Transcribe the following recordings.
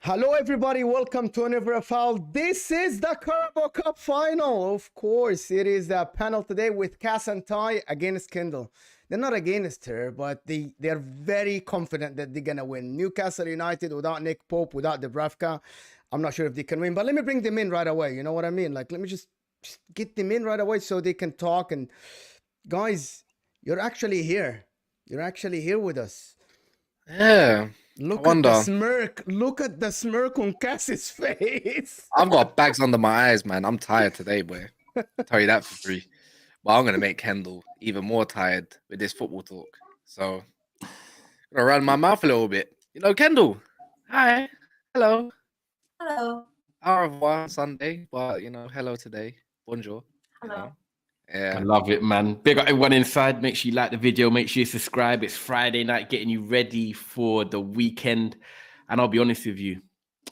Hello everybody, welcome to Another Foul. This is the Carabao Cup Final. Of course, it is a panel today with Cass and Ty against Kendall. They're not against her, but they're very confident that they're going to win. Newcastle United without Nick Pope, without Dubravka. I'm not sure if they can win, but let me bring them in right away. You know what I mean? Like, let me just get them in right away so they can talk. And guys, you're actually here. You're actually here with us. Yeah. Look at the smirk. Look at the smirk on Cass's face. I've got bags under my eyes, man. I'm tired today, boy. I'll tell you that for free. But I'm going to make Kendall even more tired with this football talk. So I'm going to run my mouth a little bit. You know, Kendall. Hi. Hello. Hello. Au revoir Sunday. But, you know, hello today. Bonjour. Hello. You know? Yeah. I love it, man. Big up everyone inside. Make sure you like the video. Make sure you subscribe. It's Friday night, getting you ready for the weekend. And I'll be honest with you,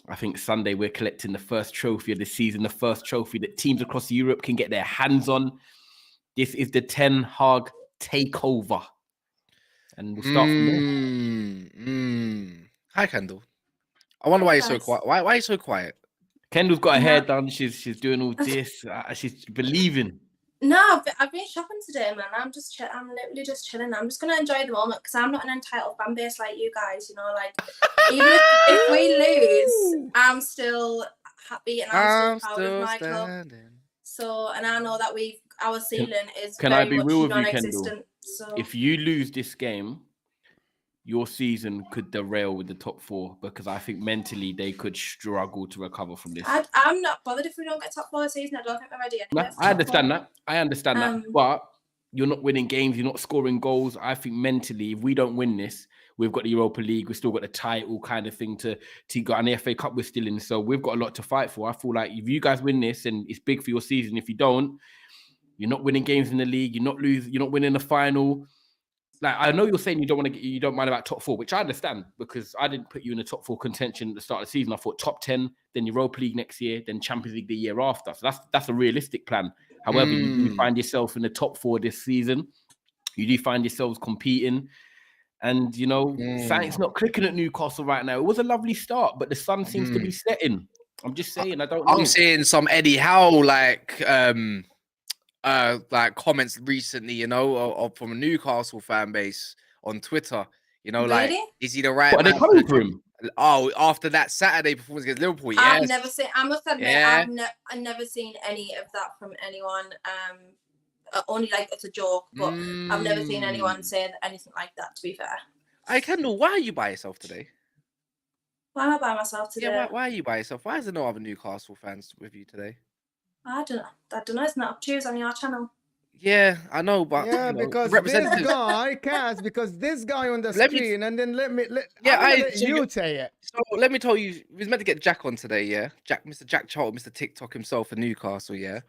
I think Sunday we're collecting the first trophy of the season, the first trophy that teams across Europe can get their hands on. This is the Ten Hag takeover. And we'll start from there. Hi, Kendall. I wonder why you're so quiet. Why are you so quiet? Kendall's got her hair done. She's doing all this. She's believing. No, I've been shopping today, man. I'm literally just chilling. I'm just gonna enjoy the moment because I'm not an entitled fan base like you guys. You know, like even if we lose, I'm still happy and I'm still proud of my club. So, and I know that our ceiling is can very I be much real with you, non-existent. Kendall? So If you lose this game, your season could derail with the top four because I think mentally they could struggle to recover from this. I'm not bothered if we don't get top four this season. I don't think we're ready. I understand that. But you're not winning games. You're not scoring goals. I think mentally, if we don't win this, we've got the Europa League. We've still got the title kind of thing to go. And the FA Cup we're still in. So we've got a lot to fight for. I feel like if you guys win this, and it's big for your season. If you don't, you're not winning games in the league. You're not winning the final. Like, I know you're saying you don't mind about top four, which I understand because I didn't put you in the top four contention at the start of the season. I thought top 10, then Europa League next year, then Champions League the year after. So that's a realistic plan. However, you do find yourself in the top four this season. You do find yourselves competing. And, you know, something's not clicking at Newcastle right now. It was a lovely start, but the sun seems to be setting. I'm just saying, I don't know. I'm seeing some Eddie Howe, like comments recently, you know, from a Newcastle fan base on Twitter. You know, really? like, is he the right man? Are they coming for him? Oh, after that Saturday performance against Liverpool, yes. I've never seen. I must admit, I've never seen any of that from anyone. Only like it's a joke, but I've never seen anyone say anything like that. To be fair, Hey Kendall, why are you by yourself today? Why am I by myself today? Yeah, why are you by yourself? Why is there no other Newcastle fans with you today? I don't know. It's not up to you. It's on your channel. Yeah, I know, but yeah, because this guy, Cass, because this guy on the screen, and then let you say it. So let me tell you, we was meant to get Jack on today, yeah. Mr. Jack Charlton, Mr. TikTok himself for Newcastle, yeah.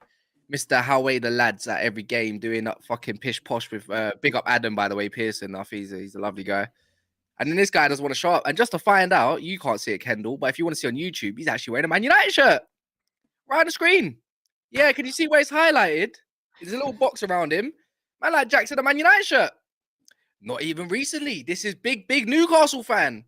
Mr. Howe the lads at every game doing that fucking pish posh with big up Adam, by the way, Pearson. I think he's a lovely guy. And then this guy doesn't want to show up. And just to find out, you can't see it, Kendall, but if you want to see on YouTube, he's actually wearing a Man United shirt. Right on the screen. Yeah, can you see where it's highlighted? There's a little box around him. Man like Jackson, a Man United shirt. Not even recently. This is big Newcastle fan.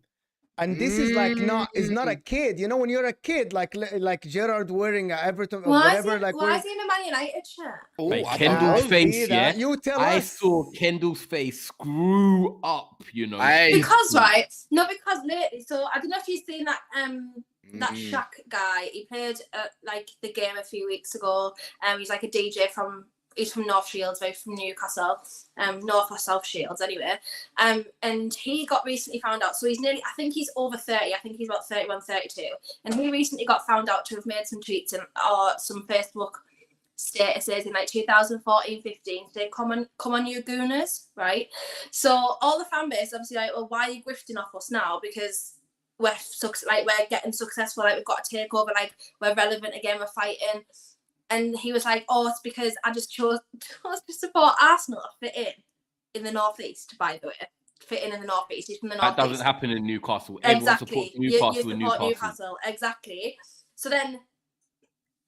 And this is like not a kid. You know, when you're a kid, like Gerard wearing a Everton or whatever. Why is he in a Man United shirt? Like Kendall's face, yeah. You tell us. I saw Kendall's face screw up, you know. Because lately. So I don't know if you've seen that that Shaq guy. He played like the game a few weeks ago. He's like a DJ he's from North Shields, from Newcastle, North or South Shields anyway. And he got recently found out. So I think he's over 30. I think he's about 31, 32. And he recently got found out to have made some tweets or some Facebook statuses in like 2014, 15. They come on you gooners, right? So all the fan base obviously like, well, why are you grifting off us now? Because we're getting successful, like we've got a takeover, like we're relevant again, we're fighting. And he was like, "Oh, it's because I just chose to support Arsenal to fit in the northeast." By the way, fit in the northeast. He's from the northeast. That doesn't happen in Newcastle. Everyone supports Newcastle you in support Newcastle. Exactly. So then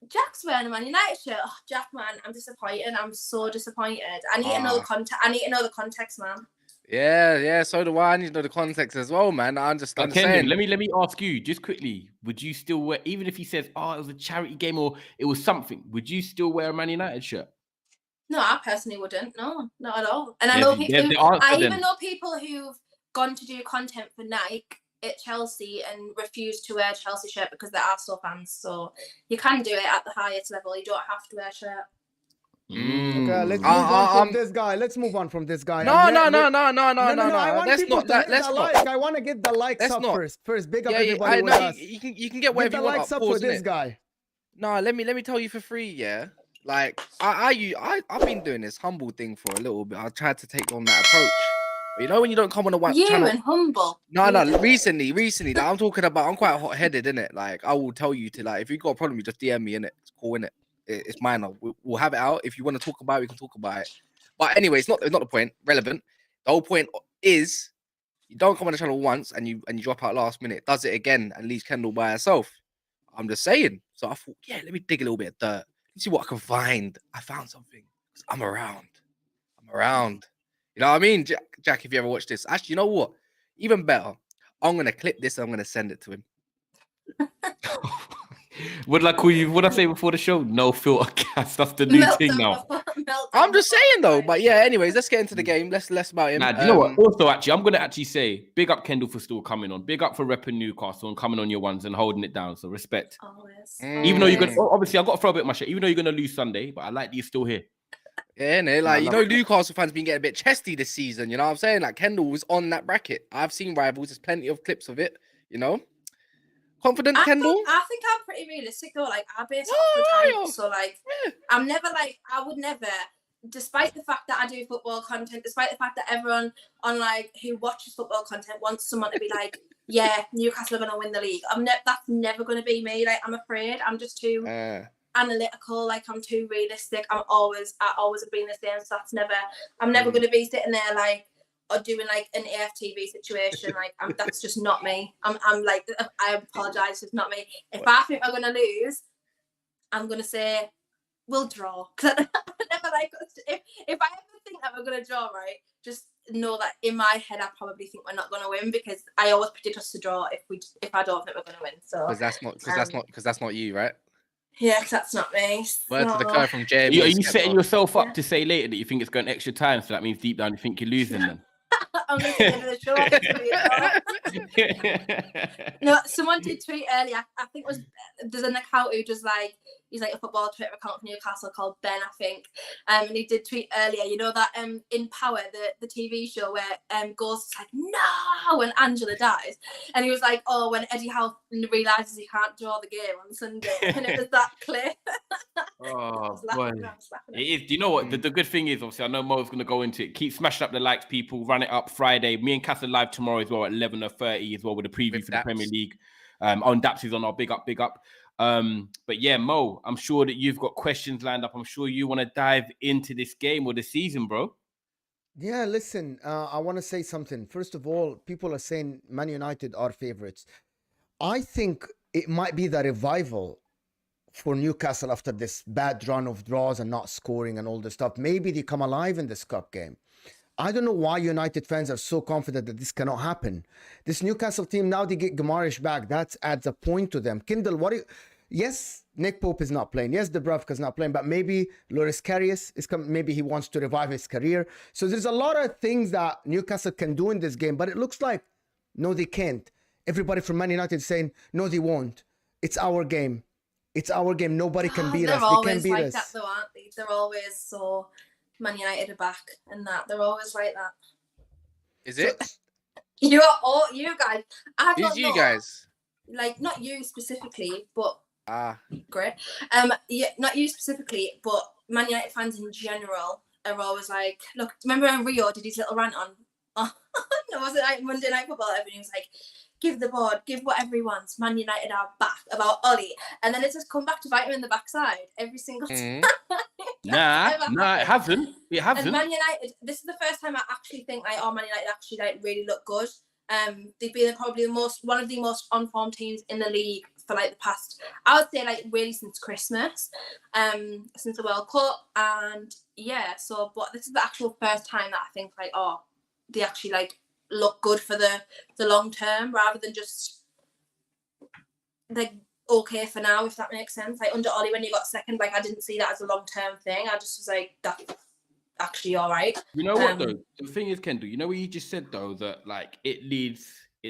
Jack's wearing a Man United shirt. Oh, Jack, man, I'm disappointed. I'm so disappointed. I need to know the context. I need to know the context, man. Yeah, so do I. I need to know the context as well, man. I understand. Kendall, let me ask you just quickly. Would you still wear, even if he says, "Oh, it was a charity game" or it was something? Would you still wear a Man United shirt? No, I personally wouldn't. No, not at all. And I know people. I even know people who've gone to do content for Nike at Chelsea and refused to wear a Chelsea shirt because they're Arsenal fans. So you can do it at the highest level. You don't have to wear a shirt. Okay, let's move on from this guy. Let's move on from this guy. No. I want let's people not. to hit Let's the not. like. I want to get the likes up first. First, big up everybody with us. You can get whatever Get the you want likes up for pause, this innit? guy. No, let me tell you for free, yeah. Like I've been doing this humble thing for a little bit. I tried to take on that approach. But you know when you don't come on a one channel. And humble. No, recently. Like, I'm talking about. I'm quite hot-headed, innit? Like I will tell you to like if you got a problem, you just DM me, innit? It's cool, innit? It's minor. We'll have it out. If you want to talk about it, we can talk about it. But anyway, it's not the point. Relevant. The whole point is you don't come on the channel once and you drop out last minute. Does it again and leaves Kendall by herself. I'm just saying. So I thought, yeah, let me dig a little bit of dirt. Let's see what I can find. I found something. I'm around. You know what I mean, Jack? If you ever watch this, actually, you know what? Even better. I'm gonna clip this and I'm gonna send it to him. What did I call you? What did I say before the show? No filter cast. That's the new thing now. I'm just saying though. But yeah, anyways, let's get into the game. Less about him. Nah, do you know what? Also, actually, I'm gonna say big up Kendall for still coming on. Big up for repping Newcastle and coming on your ones and holding it down. So respect. Always. Even though you're gonna obviously I got to throw a bit of my shit. Even though you're gonna lose Sunday, but I like that you're still here. Yeah, like Newcastle fans been getting a bit chesty this season. You know what I'm saying? Like Kendall was on that bracket. I've seen rivals. There's plenty of clips of it. You know. Confident, Kendall? I think I'm pretty realistic though. Like I base off the time, so like I'm never like I would never, despite the fact that I do football content, despite the fact that everyone on like who watches football content wants someone to be like, yeah, Newcastle are gonna win the league. That's never gonna be me. Like I'm afraid. I'm just too analytical. Like I'm too realistic. I always have been the same. So I'm never gonna be sitting there like. Or doing like an AFTV situation, like that's just not me. I'm like I apologize, it's not me. If I think I'm gonna lose, I'm gonna say we'll draw. Because I never like if I ever think that we're gonna draw, right? Just know that in my head I probably think we're not gonna win because I always predict us to draw if I don't think we're gonna win. So because that's not you, right? Yeah, because that's not me. Word to the guy from Jamie. Are you setting yourself up to say later that you think it's going extra time? So that means deep down you think you're losing then. I'm going to end of the show. No, someone did tweet earlier. I think it was there's an account who does like he's like a football Twitter account for Newcastle called Ben, I think. And he did tweet earlier. You know that in Power, the TV show where Ghost is like no when Angela dies, and he was like, oh, when Eddie Howe realizes he can't draw the game on Sunday, and it was that clip. Oh boy, it is. Do you know what the good thing is? Obviously, I know Mo's going to go into it. Keep smashing up the likes, people. Run it up Friday. Me and Cass are live tomorrow as well at 11:30 as well with a preview for the Premier League. On Daps is on our big up. But yeah, Mo, I'm sure that you've got questions lined up. I'm sure you want to dive into this game or the season, bro. Yeah, listen, I want to say something. First of all, people are saying Man United are favorites. I think it might be the revival for Newcastle after this bad run of draws and not scoring and all this stuff. Maybe they come alive in this cup game. I don't know why United fans are so confident that this cannot happen. This Newcastle team, now they get Gamarish back. That adds a point to them. Kendall, yes, Nick Pope is not playing. Yes, Dubravka is not playing, but maybe Loris Karius is coming. Maybe he wants to revive his career. So there's a lot of things that Newcastle can do in this game, but it looks like, no, they can't. Everybody from Man United is saying, no, they won't. It's our game. It's our game. Nobody can beat us. They can beat us. That though, aren't they? They're always so... Man United are back and that they're always like that. Is it? You guys. I don't Who's you know, guys? Like not you specifically, but great. Yeah, not you specifically, but Man United fans in general are always like, look, remember when Rio did his little rant on no, was it like Monday Night Football? Everyone was like, give the board, give whatever he wants. Man United are back about Ollie. And then it's just come back to bite him in the backside every single time. Nah, it hasn't. It hasn't. And Man United, this is the first time I actually think like, Man United actually like really look good. They've been probably one of the most on-form teams in the league for like the past, I would say like really since Christmas, since the World Cup. And yeah, but this is the actual first time that I think like, they actually like look good for the long term rather than just like okay for now, if that makes sense. Like under Ollie when you got second, like I didn't see that as a long-term thing. I just was like, that's actually all right. You know what though? The thing is, Kendall, you know what you just said though, that like it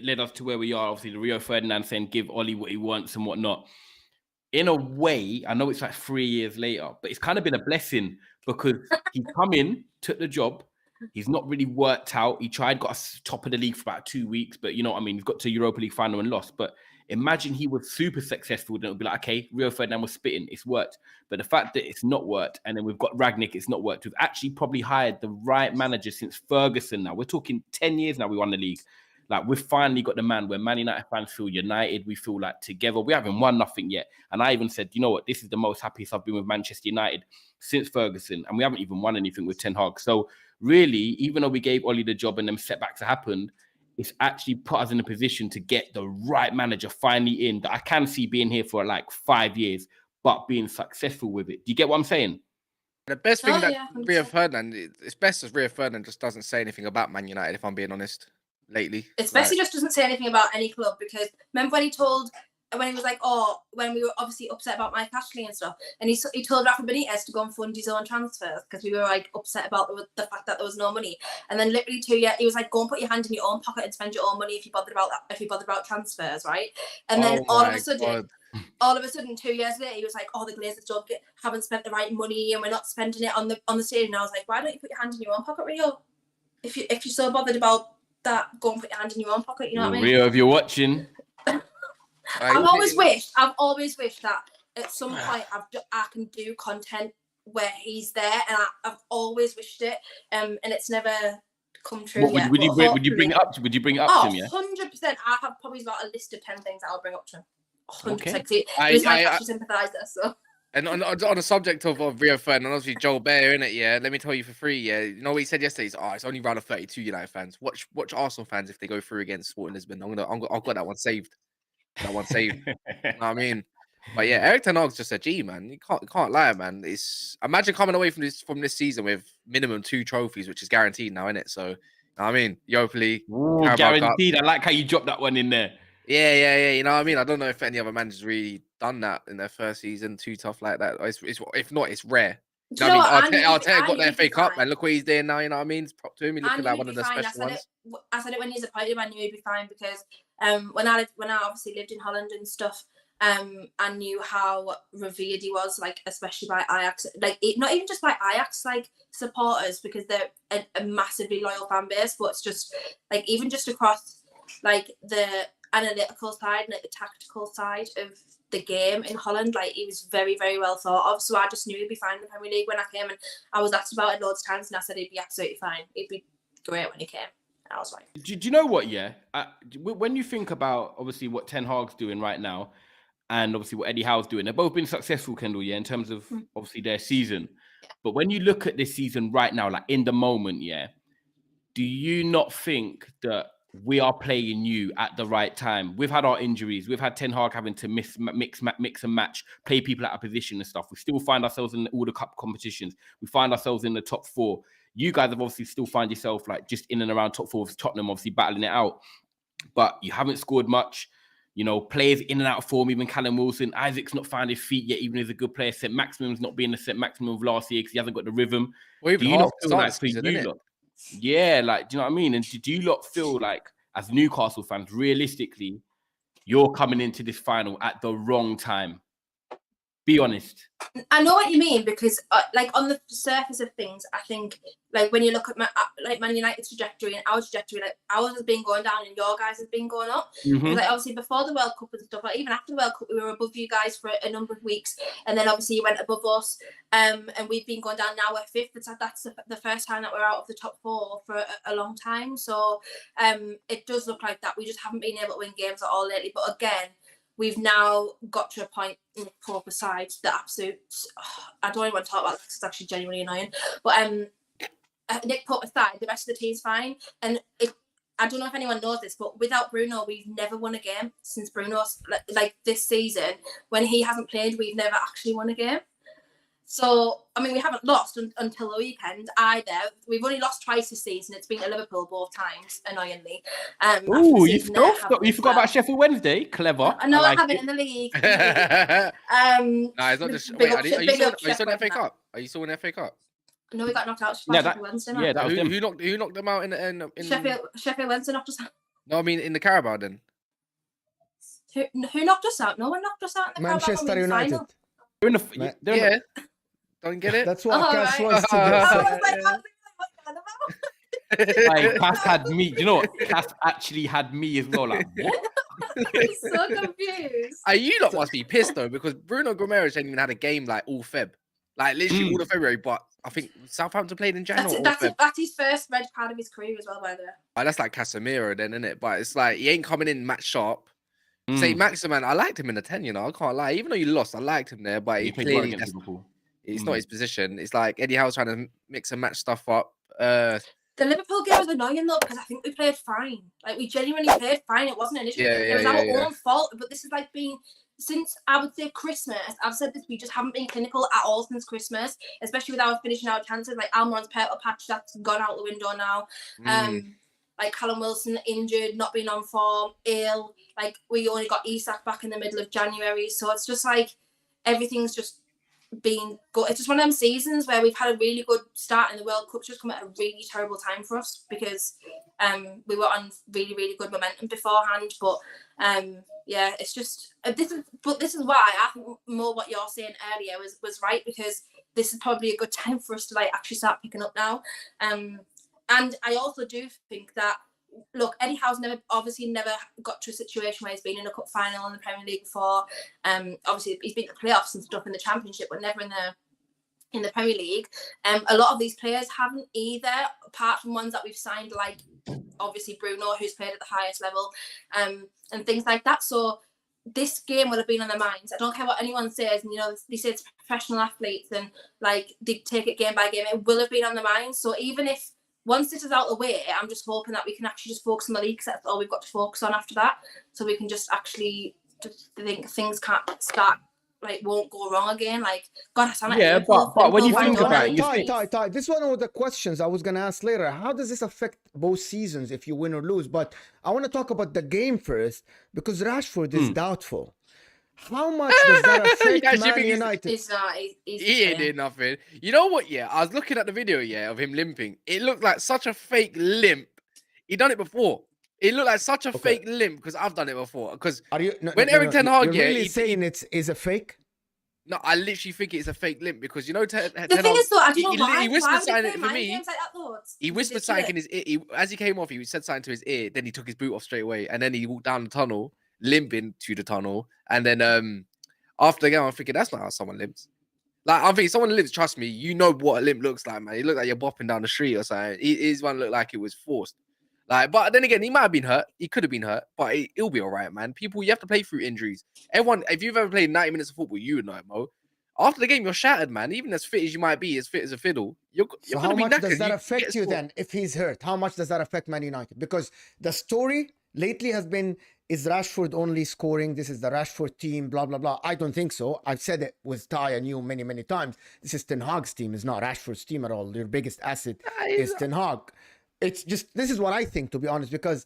led us to where we are. Obviously, the Rio Ferdinand saying give Ollie what he wants and whatnot. In a way, I know it's like 3 years later, but it's kind of been a blessing because he come in, took the job. He's not really worked out. He got us top of the league for about 2 weeks, but you know what I mean? He's got to Europa League final and lost. But imagine he was super successful, then it would be like, okay, Rio Ferdinand was spitting, it's worked. But the fact that it's not worked, and then we've got Ragnick, it's not worked. We've actually probably hired the right manager since Ferguson now. We're talking 10 years now we won the league. Like, we've finally got the man where Man United fans feel united. We feel like together. We haven't won nothing yet. And I even said, you know what? This is the most happiest I've been with Manchester United since Ferguson. And we haven't even won anything with Ten Hag. So really, even though we gave Ollie the job and them setbacks happened, it's actually put us in a position to get the right manager finally in that I can see being here for like 5 years, but being successful with it. Do you get what I'm saying? The best thing Rio Ferdinand, it's best as Rio Ferdinand just doesn't say anything about Man United, if I'm being honest. Lately, especially just doesn't say anything about any club, because remember when he was like, when we were obviously upset about Mike Ashley and stuff, and he told Rafa Benitez to go and fund his own transfers because we were like upset about the fact that there was no money, and then literally 2 years he was like, go and put your hand in your own pocket and spend your own money if you bothered about transfers, right? And then all of a sudden 2 years later he was like, the Glazers haven't spent the right money and we're not spending it on the stadium. And I was like, why don't you put your hand in your own pocket, Rio? If you're so bothered about that, go and put your hand in your own pocket, you know what I mean? Rio, if you're watching, I've always wished that at some point I can do content where he's there, and I've always wished it, and it's never come true yet. Would you bring it up to him? Yeah, 100%. I have probably got a list of 10 things that I'll bring up to him. 100%. Okay. He was my actual sympathiser, so. And on the subject of Rio Ferdinand, obviously Joel Bear, innit? Yeah, let me tell you for free. Yeah, you know what he said yesterday? It's only round of 32 United fans. Watch Arsenal fans if they go through against Sporting Lisbon. I've got that one saved. You know what I mean? But yeah, Erik Ten Hag's just a G, man. You can't lie, man. Imagine coming away from this season with minimum 2 trophies, which is guaranteed now, innit? So, you know what I mean, Europa League, guaranteed. Cup. I like how you dropped that one in there. Yeah. You know what I mean? I don't know if any other managers really done that in their first season, too tough like that. If not, it's rare. You know what I mean? Arteta got their FA Cup, and look what he's doing now. You know what I mean? It's prop to him. He looked like one of the special ones. I said it when he was appointed. I knew he'd be fine because when I obviously lived in Holland and stuff, I knew how revered he was, like especially by Ajax. Like not even just by Ajax, like supporters, because they're a massively loyal fan base. But it's just like even just across like the analytical side and like the tactical side of the game in Holland, like he was very, very well thought of. So I just knew he'd be fine in the Premier League when I came, and I was asked about it loads of times, and I said he'd be absolutely fine. He'd be great when he came. And I was like, do you know what? Yeah, when you think about obviously what Ten Hag's doing right now, and obviously what Eddie Howe's doing, they've both been successful, Kendall. Yeah, in terms of obviously their season. But when you look at this season right now, like in the moment, yeah, do you not think that we are playing you at the right time? We've had our injuries. We've had Ten Hag having to mix and match, play people out of position and stuff. We still find ourselves in all the cup competitions. We find ourselves in the top 4. You guys have obviously still find yourself like just in and around top 4 with Tottenham, obviously battling it out. But you haven't scored much. You know, players in and out of form, even Callum Wilson. Isaac's not found his feet yet, even as a good player. St. Maximum's not being the St. Maximum of last year because he hasn't got the rhythm. Well, do you not feel like for you lot? Yeah, like, do you know what I mean? And do you lot feel like, as Newcastle fans, realistically, you're coming into this final at the wrong time? Be honest. I know what you mean, because like on the surface of things, I think like when you look at Man United's trajectory and our trajectory, like ours has been going down and your guys has been going up. Because like obviously before the World Cup and stuff, like even after the World Cup, we were above you guys for a number of weeks, and then obviously you went above us, and we've been going down. Now we're fifth. That's the first time that we're out of the top 4 for a long time. So it does look like that. We just haven't been able to win games at all lately. But again, we've now got to a point, Nick Pope aside, the absolute, I don't even want to talk about this, it's actually genuinely annoying, but Nick Pope aside, the rest of the team's fine. And I don't know if anyone knows this, but without Bruno, we've never won a game since Bruno's, like this season. When he hasn't played, we've never actually won a game. So, I mean, we haven't lost until the weekend either. We've only lost twice this season. It's been at Liverpool both times, annoyingly. Oh, you forgot about Sheffield Wednesday? Clever. I know I have it in the league. No, it's not just. Wait, are you still in the FA Cup? Are you still in the FA Cup? No, we got knocked out Sheffield Wednesday. Yeah, that was them. Who knocked them out in Sheffield Wednesday knocked us out. No, I mean in the Carabao then. Who knocked us out? No one knocked us out in the Manchester United. Final. They're in the, Yeah. Don't get it? That's what Cass right. was to I get. was like, like, Cass had me. You know what? Cass actually had me as well. Like, what? I'm so confused. You lot must be pissed though, because Bruno Gomes ain't even had a game like all Feb. Like literally all of February, but I think Southampton played in January. That's his first red card of his career as well, by the way. That's like Casemiro then, isn't it? But it's like he ain't coming in match sharp. Say Maximan, I liked him in the 10, you know, I can't lie. Even though you lost, I liked him there, but he clearly against Liverpool. It's not his position. It's like Eddie Howe's trying to mix and match stuff up. The Liverpool game was annoying though, because I think we played fine. Like we genuinely played fine. It wasn't an issue. It was our own fault. But this is like being since I would say Christmas. I've said this. We just haven't been clinical at all since Christmas, especially with our finishing our chances. Like Almiron's purple patch that's gone out the window now. Like Callum Wilson injured, not being on form, ill. Like we only got Isak back in the middle of January, so it's just like everything's just been good. It's just one of them seasons where we've had a really good start in the World Cup, just come at a really terrible time for us because we were on really, really good momentum beforehand. But yeah, it's just this is why I think more what you're saying earlier was right, because this is probably a good time for us to like actually start picking up now. And I also do think that, look, Eddie Howe's obviously never got to a situation where he's been in a cup final in the Premier League before. Obviously he's been to the playoffs and stuff in the Championship, but never in the Premier League. A lot of these players haven't either, apart from ones that we've signed, like obviously Bruno, who's played at the highest level, and things like that. So this game will have been on their minds. I don't care what anyone says, and you know, they say it's professional athletes and like they take it game by game. It will have been on their minds. So even if once this is out of the way, I'm just hoping that we can actually just focus on the league, because that's all we've got to focus on after that. So we can just actually just think things can't start, like, won't go wrong again. Like, God, I sound like Liverpool, but when you think about it, Ty, this is one of the questions I was going to ask later. How does this affect both seasons if you win or lose? But I want to talk about the game first, because Rashford is doubtful. How much does that affect Man United? He ain't did nothing. You know what? Yeah, I was looking at the video. Yeah, of him limping. It looked like such a fake limp. He done it before. It looked like such a fake limp, because I've done it before. Because when Erik Ten Hag, you're really saying it's a fake? No, I literally think it's a fake limp, because you know the thing is though, I don't know why. He whispered something for me. Like that, he whispered something in his ear. As he came off, he said something to his ear. Then he took his boot off straight away, and then he walked down the tunnel, limping to the tunnel, and then after the game, I'm thinking that's not how someone limps. Like, I'm thinking someone limps, trust me, you know what a limp looks like, man. It looked like you're bopping down the street or something. His one looked like it was forced. Like, but then again, he might have been hurt. He could have been hurt, but he'll be all right, man. People, you have to play through injuries. Everyone, if you've ever played 90 minutes of football, you would know it, Mo. After the game, you're shattered, man. Even as fit as you might be, as fit as a fiddle, you're so how much does that affect you then if he's hurt? How much does that affect Man United? Because the story lately has been, is Rashford only scoring? This is the Rashford team, blah, blah, blah. I don't think so. I've said it with Ty and you many, many times. This is Ten Hag's team. It's not Rashford's team at all. Your biggest asset is Ten Hag. It's just, this is what I think, to be honest, because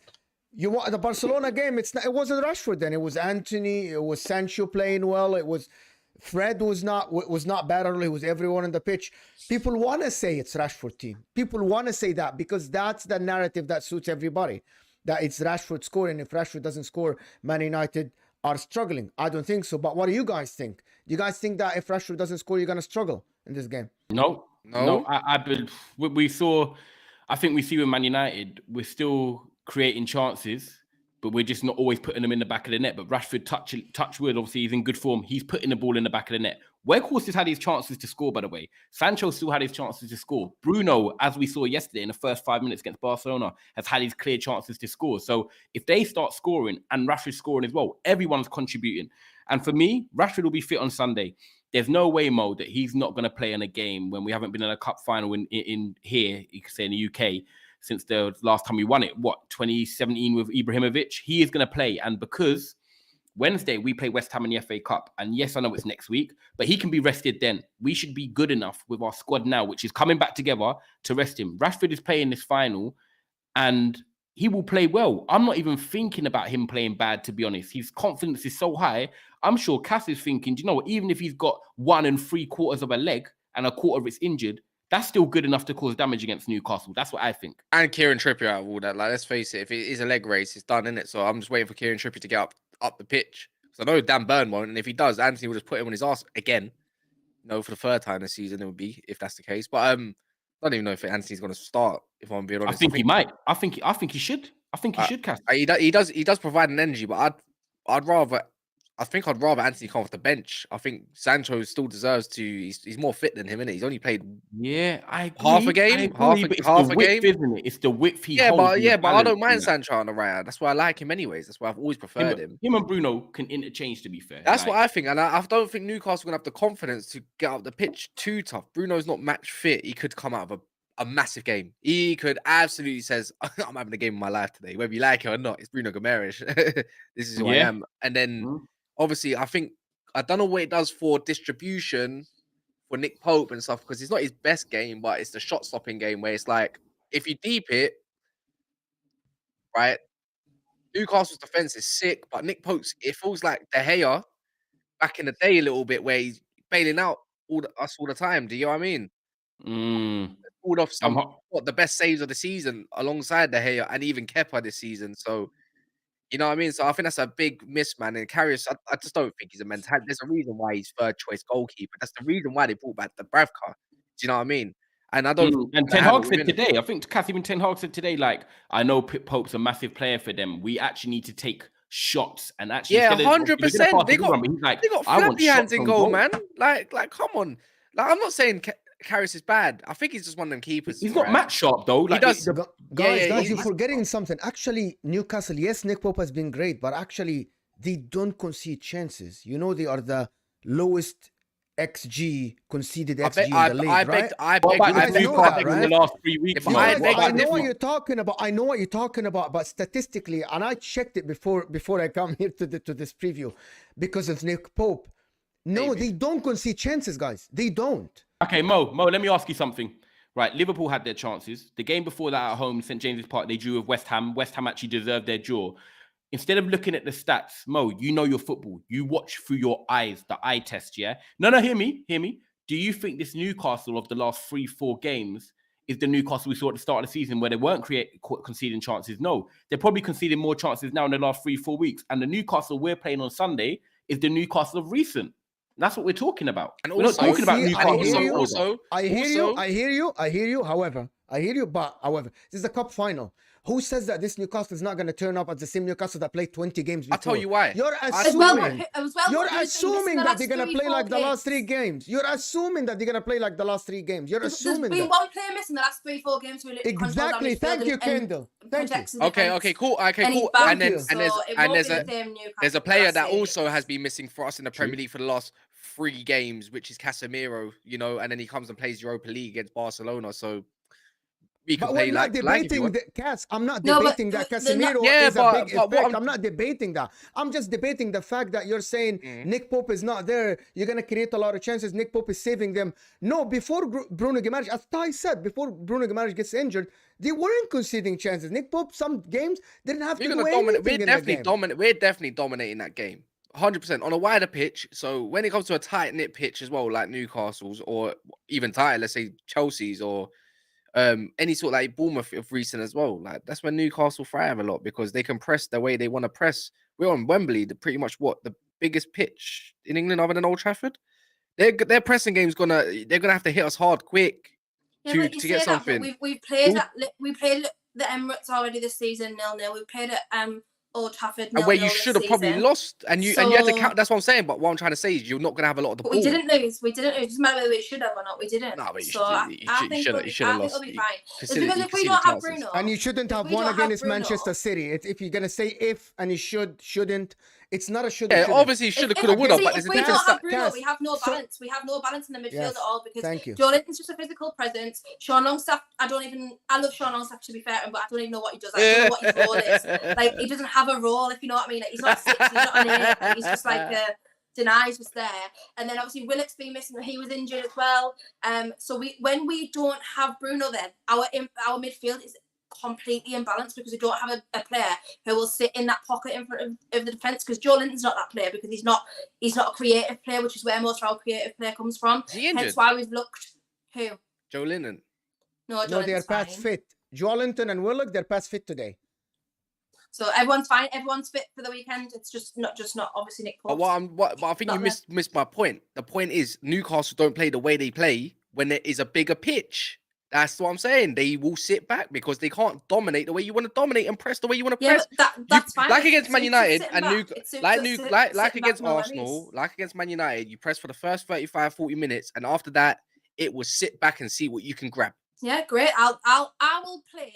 you want the Barcelona game, it wasn't Rashford then. It was Anthony, it was Sancho playing well. It was Fred was not bad at all. It was everyone on the pitch. People want to say it's Rashford team. People want to say that because that's the narrative that suits everybody. That it's Rashford scoring. If Rashford doesn't score, Man United are struggling. I don't think so. But what do you guys think? Do you guys think that if Rashford doesn't score, you're gonna struggle in this game? No. No. We saw. I think we see with Man United, we're still creating chances, but we're just not always putting them in the back of the net. But Rashford, touch wood, obviously he's in good form. He's putting the ball in the back of the net. Weghorst has had his chances to score, by the way. Sancho still had his chances to score. Bruno, as we saw yesterday in the first 5 minutes against Barcelona, has had his clear chances to score. So if they start scoring and Rashford scoring as well, everyone's contributing. And for me, Rashford will be fit on Sunday. There's no way, Mo, that he's not going to play in a game when we haven't been in a cup final in here, you could say in the UK, since the last time we won it, 2017 with Ibrahimovic. He is going to play. And because Wednesday we play West Ham in the FA Cup, and yes, I know it's next week, but he can be rested then. We should be good enough with our squad now, which is coming back together, to rest him. Rashford is playing this final, and he will play well. I'm not even thinking about him playing bad, to be honest. His confidence is so high. I'm sure Cass is thinking, do you know what? Even if he's got 1 3/4 of a leg and a quarter of it's injured, that's still good enough to cause damage against Newcastle. That's what I think. And Kieran Trippier out of all that. Like, let's face it, if it is a leg race, it's done, innit? So I'm just waiting for Kieran Trippier to get up the pitch. So I know Dan Burn won't, and if he does, Anthony will just put him on his ass again. For the 3rd time this season, it would be, if that's the case. But I don't even know if Anthony's going to start, if I'm being honest. I think he might. I think he should. I think he should, Cass. He does provide an energy, but I'd rather Anthony come off the bench. I think Sancho still deserves to. He's more fit than him, innit? He's only played I agree. half a game, half a game, isn't it? It's the width he holds. But I don't mind that. Sancho on the right. That's why I like him, anyways. That's why I've always preferred him. Him and Bruno can interchange, to be fair. That's what I think, and I don't think Newcastle gonna have the confidence to get up the pitch too tough. Bruno's not match fit. He could come out of a massive game. He could absolutely says, "I'm having a game of my life today, whether you like it or not." It's Bruno Gomes. This is who I am, and then. Obviously, I don't know what it does for distribution for Nick Pope and stuff, because it's not his best game, but it's the shot stopping game where it's like, if you deep it, right, Newcastle's defense is sick, but Nick Pope's, it feels like De Gea back in the day a little bit, where he's bailing out us all the time. Do you know what I mean? Pulled off the best saves of the season alongside De Gea and even Kepa this season. So, you know what I mean? So I think that's a big miss, man. And Karius, I just don't think he's a mental. There's a reason why he's 3rd choice goalkeeper. That's the reason why they brought back the Bravka. Do you know what I mean? And I don't. And Ten Hag said today, I think even Ten Hag said today, like, I know Pope's a massive player for them. We actually need to take shots and actually. Yeah, 100%. They got flappy hands in goal, man. Like, come on. Like, I'm not saying Karius is bad. I think he's just one of them keepers. He's not match sharp though. Like, he does. Guys, you're forgetting something. Actually, Newcastle, yes, Nick Pope has been great, but actually, they don't concede chances. They are the lowest XG conceded XG in the league, right? I beg in the last 3 weeks. I know what you're talking about. But statistically, and I checked it before I come here to this preview, because of Nick Pope. No, they don't concede chances, guys. They don't. Okay, Mo, let me ask you something. Right, Liverpool had their chances. The game before that at home, St. James's Park, they drew with West Ham. West Ham actually deserved their draw. Instead of looking at the stats, Mo, you know your football. You watch through your eyes, the eye test, yeah? No, hear me. Do you think this Newcastle of the last 3-4 games is the Newcastle we saw at the start of the season, where they weren't conceding chances? No, they're probably conceding more chances now in the last 3-4 weeks. And the Newcastle we're playing on Sunday is the Newcastle of recent. That's what we're talking about. And we're not talking about Newcastle. I hear you. However, this is the cup final. Who says that this Newcastle is not going to turn up as the same Newcastle that played 20 games before? I'll tell you why. You're assuming that they're going to play like the last 3 games. You're assuming that they're going to play like the last 3 games. You're assuming there's been one player missing the last 3-4 games. Exactly. Thank you, Kendall. Thank you. Okay, cool. And there's a player that also has been missing for us in the Premier League for the last 3 games, which is Casemiro, and then he comes and plays Europa League against Barcelona. So we can play like debating the Cats. I'm not debating that Casemiro is a big effect. I'm not debating that. I'm just debating the fact that you're saying Nick Pope is not there. You're going to create a lot of chances. Nick Pope is saving them. No, before Bruno Guimaraes, as Ty said, before Bruno Guimaraes gets injured, they weren't conceding chances. Nick Pope, some games, didn't have to do anything in the game. We're definitely dominating that game. 100% on a wider pitch. So when it comes to a tight-knit pitch as well, like Newcastle's, or even tight, let's say Chelsea's, or any sort of like Bournemouth of recent as well. Like, that's when Newcastle thrive a lot, because they can press the way they want to press. We're on Wembley, pretty much the biggest pitch in England other than Old Trafford. Their pressing game's they're gonna have to hit us hard quick to get something. But we've played the Emirates already this season 0-0. We've played at Old Trafford 0-0 and where you should have probably lost, and you had to count. That's what I'm saying. But what I'm trying to say is you're not gonna have a lot of the ball. We didn't lose. It doesn't matter whether we should have or not. We didn't. No, but I think we'll be fine. It's because if we don't have Bruno, and you shouldn't have won against Manchester City. If you're gonna say if and you shouldn't, it's not a should. Yeah, obviously shoulda, coulda, woulda. But if we don't have Bruno, we have no balance. We have no balance in the midfield at all because Joe Linton's just a physical presence. Sean Longstaff, I love Sean Longstaff to be fair, but I don't even know what he does. I don't know what his role is. Like he doesn't have a role, if you know what I mean. Like, he's not 6, he's not an 8. Like, he's just like Denai's was there, and then obviously Willock's been missing. He was injured as well. So when we don't have Bruno, then our midfield is completely imbalanced because we don't have a player who will sit in that pocket in front of the defence, because Joe Linton's not that player, because he's not a creative player, which is where most of our creative player comes from. Hence why we've looked who? Joe Linton. No, they're past fit. Joe Linton and Willock, they're past fit today. So everyone's fine. Everyone's fit for the weekend. It's just not obviously Nick Pope. But I think you missed my point. The point is Newcastle don't play the way they play when there is a bigger pitch. That's what I'm saying. They will sit back because they can't dominate the way you want to dominate and press the way you want to press. That's fine. Like against Man United and like against Arsenal, like against Man United, you press for the first 35, 40 minutes, and after that, it will sit back and see what you can grab. Yeah, great. I will play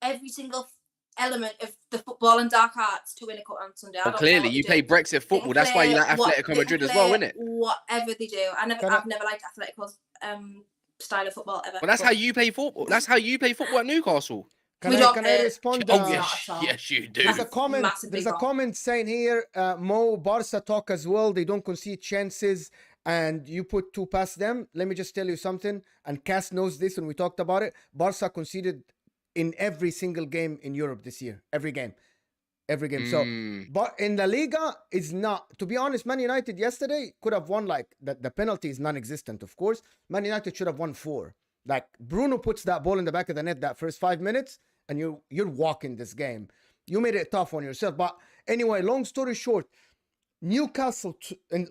every single element of the football and dark arts to win a cup on Sunday. But clearly, you play Brexit football. That's why you like Atletico Madrid as well, isn't it? Whatever they do, I've never liked Atletico's style of football ever. Well, that's how you play football. That's how you play football at Newcastle. Can I respond? Yes, you do. There's a comment saying here, Mo, Barca talk as well. They don't concede chances, and you put 2 past them. Let me just tell you something, and Cass knows this when we talked about it. Barca conceded in every single game in Europe this year. Every game. So, but in La Liga, it's not. To be honest, Man United yesterday could have won. Like the penalty is non-existent, of course. Man United should have won 4. Like Bruno puts that ball in the back of the net that first 5 minutes, and you're walking this game. You made it tough on yourself. But anyway, long story short, Newcastle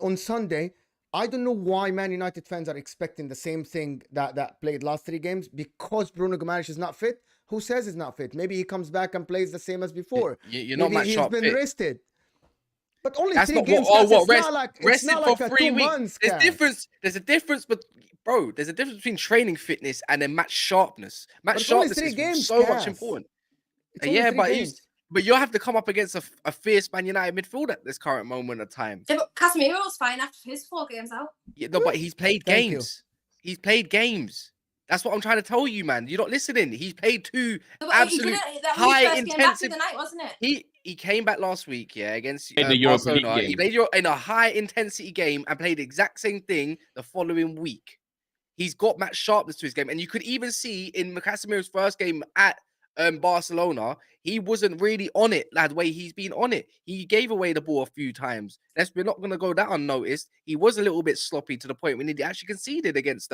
on Sunday. I don't know why Man United fans are expecting the same thing that played last 3 games, because Bruno Guimaraes is not fit. Who says he's not fit? Maybe he comes back and plays the same as before. You're not match sharp fit. He's been rested. But only that's 3 games. Rested for 3 weeks. Months, there's a difference, but bro, there's a difference between training fitness and then match sharpness. Match sharpness is so much important. Yeah, but you'll have to come up against a fierce Man United midfield at this current moment of time. Yeah, but Casemiro's fine after his 4 games out. Yeah, no, but he's played games. He's played games. That's what I'm trying to tell you, man. You're not listening. He's played 2 absolute high intensity. Night, wasn't it? He came back last week, against the Europa League game. He played in a high intensity game and played the exact same thing the following week. He's got match sharpness to his game, and you could even see in Casemiro's first game at Barcelona, he wasn't really on it, lad. Way he's been on it. He gave away the ball a few times. We're not going to go that unnoticed. He was a little bit sloppy to the point when he actually conceded against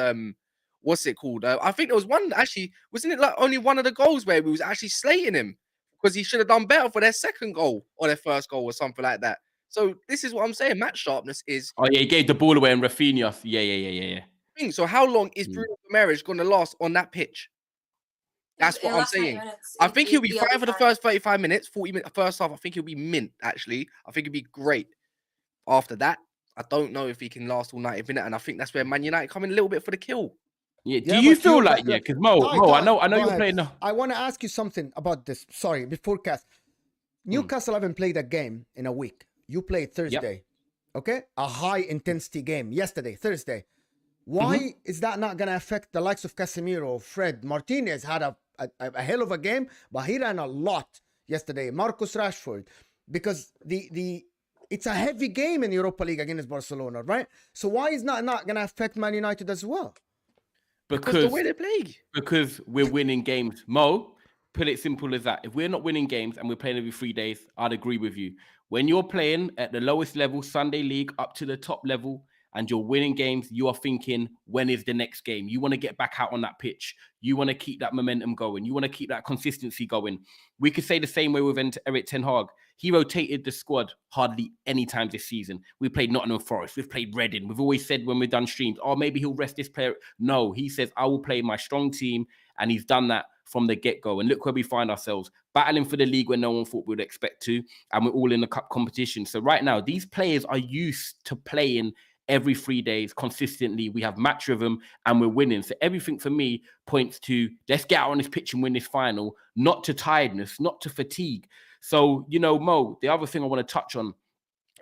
what's it called? I think there was one actually. Wasn't it like only one of the goals where we was actually slating him because he should have done better for their second goal or their first goal or something like that. So this is what I'm saying. Match sharpness is. Oh yeah, he gave the ball away and Rafinha. Yeah. So how long is Bruno Guimaraes going to last on that pitch? That's what I'm saying. I think he'll be fine for the first 35 minutes, 40 minutes, first half. I think he'll be mint, actually. I think he'll be great. After that, I don't know if he can last all 90 minutes. And I think that's where Man United come in a little bit for the kill. Yeah. Do you feel like, because Mo, I know you're playing now. I want to ask you something about this. Sorry, before Cass. Newcastle haven't played a game in a week. You played Thursday. Okay? A high intensity game yesterday, Thursday. Why is that not going to affect the likes of Casemiro? Fred Martinez had a hell of a game, but he ran a lot yesterday. Marcus Rashford, because it's a heavy game in Europa League against Barcelona, right? So why is not going to affect Man United as well? Because the way they play. Because we're winning games. Mo, put it simple as that. If we're not winning games and we're playing every 3 days, I'd agree with you. When you're playing at the lowest level, Sunday League, up to the top level, and you're winning games, you are thinking, when is the next game? You want to get back out on that pitch. You want to keep that momentum going. You want to keep that consistency going. We could say the same way with Erik Ten Hag. He rotated the squad hardly any time this season. We played Nottingham Forest. We've played Reading. We've always said when we've done streams, oh, maybe he'll rest this player. No, he says, I will play my strong team. And he's done that from the get-go. And look where we find ourselves, battling for the league when no one thought we would expect to. And we're all in the cup competition. So right now, these players are used to playing every 3 days consistently. We have match rhythm and we're winning. So everything for me points to, let's get out on this pitch and win this final, not to tiredness, not to fatigue. So, you know, Mo, the other thing I want to touch on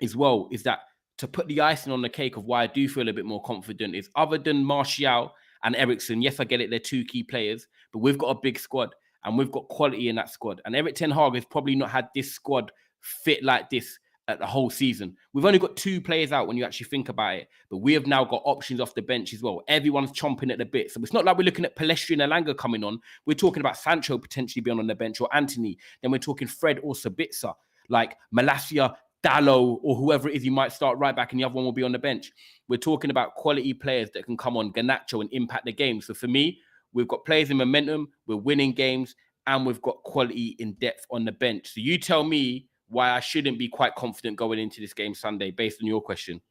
as well is that to put the icing on the cake of why I do feel a bit more confident is, other than Martial and Eriksen, yes, I get it, they're two key players, but we've got a big squad and we've got quality in that squad. And Erik Ten Hag has probably not had this squad fit like this at the whole season. We've only got 2 players out when you actually think about it, but we have now got options off the bench as well. Everyone's chomping at the bit. So it's not like we're looking at Palestri and Elanga coming on. We're talking about Sancho potentially being on the bench, or Anthony. Then we're talking Fred or Sabitzer, like Malacia, Dallo, or whoever it is, you might start right back and the other one will be on the bench. We're talking about quality players that can come on, Garnacho, and impact the game. So for me, we've got players in momentum, we're winning games, and we've got quality in depth on the bench. So you tell me why I shouldn't be quite confident going into this game Sunday, based on your question.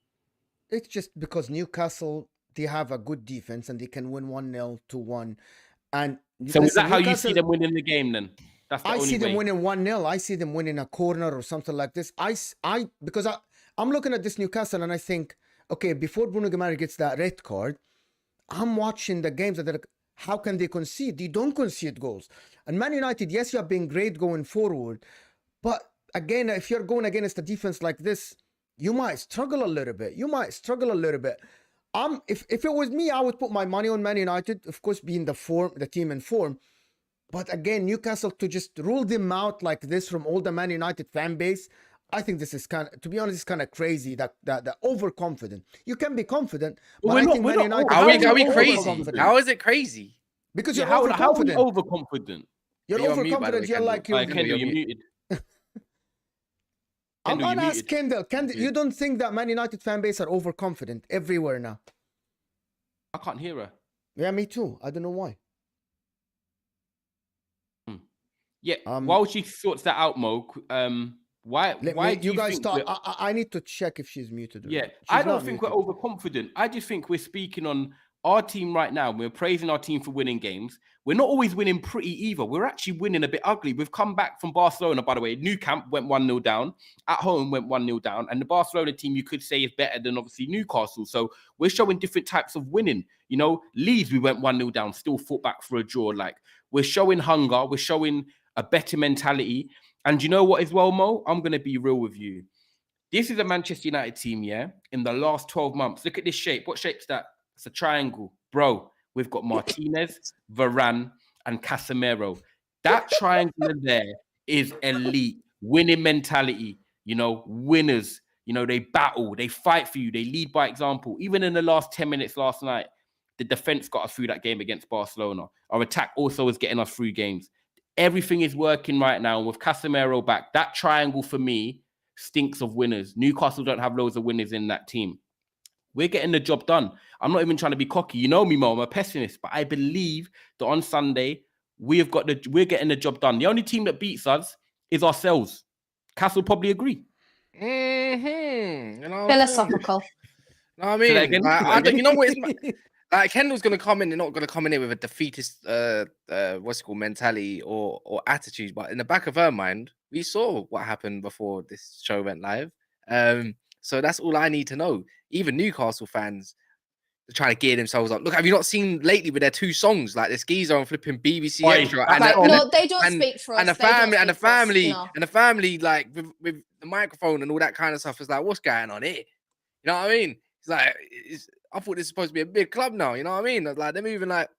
It's just because Newcastle, they have a good defense and they can win 1-0, 2-1. And so is that how you see them winning the game then? That's the I only see them way. winning 1-0. I see them winning a corner or something like this. Because I'm looking at this Newcastle and I think, okay, before Bruno G gets that red card, I'm watching the games that how can they concede? They don't concede goals. And Man United, yes, you have been great going forward, but again, if you're going against a defense like this, you might struggle a little bit. If it was me, I would put my money on Man United, of course, being the team in form. But again, Newcastle, to just rule them out like this from all the Man United fan base, I think this is to be honest, it's kind of crazy that overconfident. You can be confident, but I think Man United. Are we crazy? How is it crazy? Because you're overconfident. How are we overconfident? You're overconfident. You're like Kendall, you're muted. I'm gonna ask Kendall. You don't think that Man United fan base are overconfident everywhere now? I can't hear her. Yeah, me too. I don't know why. Yeah, while she sorts that out, Mo, why do you guys start? I need to check if she's muted. Yeah, I don't think we're overconfident. I just think we're speaking on our team right now. We're praising our team for winning games. We're not always winning pretty either. We're actually winning a bit ugly. We've come back from Barcelona, by the way. Nou Camp went 1-0 down. At home went 1-0 down. And the Barcelona team, you could say, is better than obviously Newcastle. So we're showing different types of winning. You know, Leeds, we went 1-0 down, still fought back for a draw. Like, we're showing hunger. We're showing a better mentality. And you know what as well, Mo? I'm going to be real with you. This is a Manchester United team, yeah? In the last 12 months. Look at this shape. What shape's that? It's a triangle. Bro, we've got Martinez, Varane, and Casemiro. That triangle there is elite. Winning mentality. You know, winners. You know, they battle. They fight for you. They lead by example. Even in the last 10 minutes last night, the defense got us through that game against Barcelona. Our attack also is getting us through games. Everything is working right now. With Casemiro back, that triangle for me stinks of winners. Newcastle don't have loads of winners in that team. We're getting the job done. I'm not even trying to be cocky. You know me, Mo. I'm a pessimist, but I believe that on Sunday we're getting the job done. The only team that beats us is ourselves. Cass will probably agree. Mm-hmm. You know, philosophical. You know what I mean? You know what? Like Kendall's gonna come in, they're not gonna come in here with a defeatist mentality or attitude. But in the back of her mind, we saw what happened before this show went live. So that's all I need to know. Even Newcastle fans are trying to gear themselves up. Look, have you not seen lately with their 2 songs, like this geezer on flipping BBC Extra? They don't speak for us. And the family, like with the microphone and all that kind of stuff, is like, what's going on here? You know what I mean? It's like, I thought this is supposed to be a big club now. You know what I mean? Like they're moving like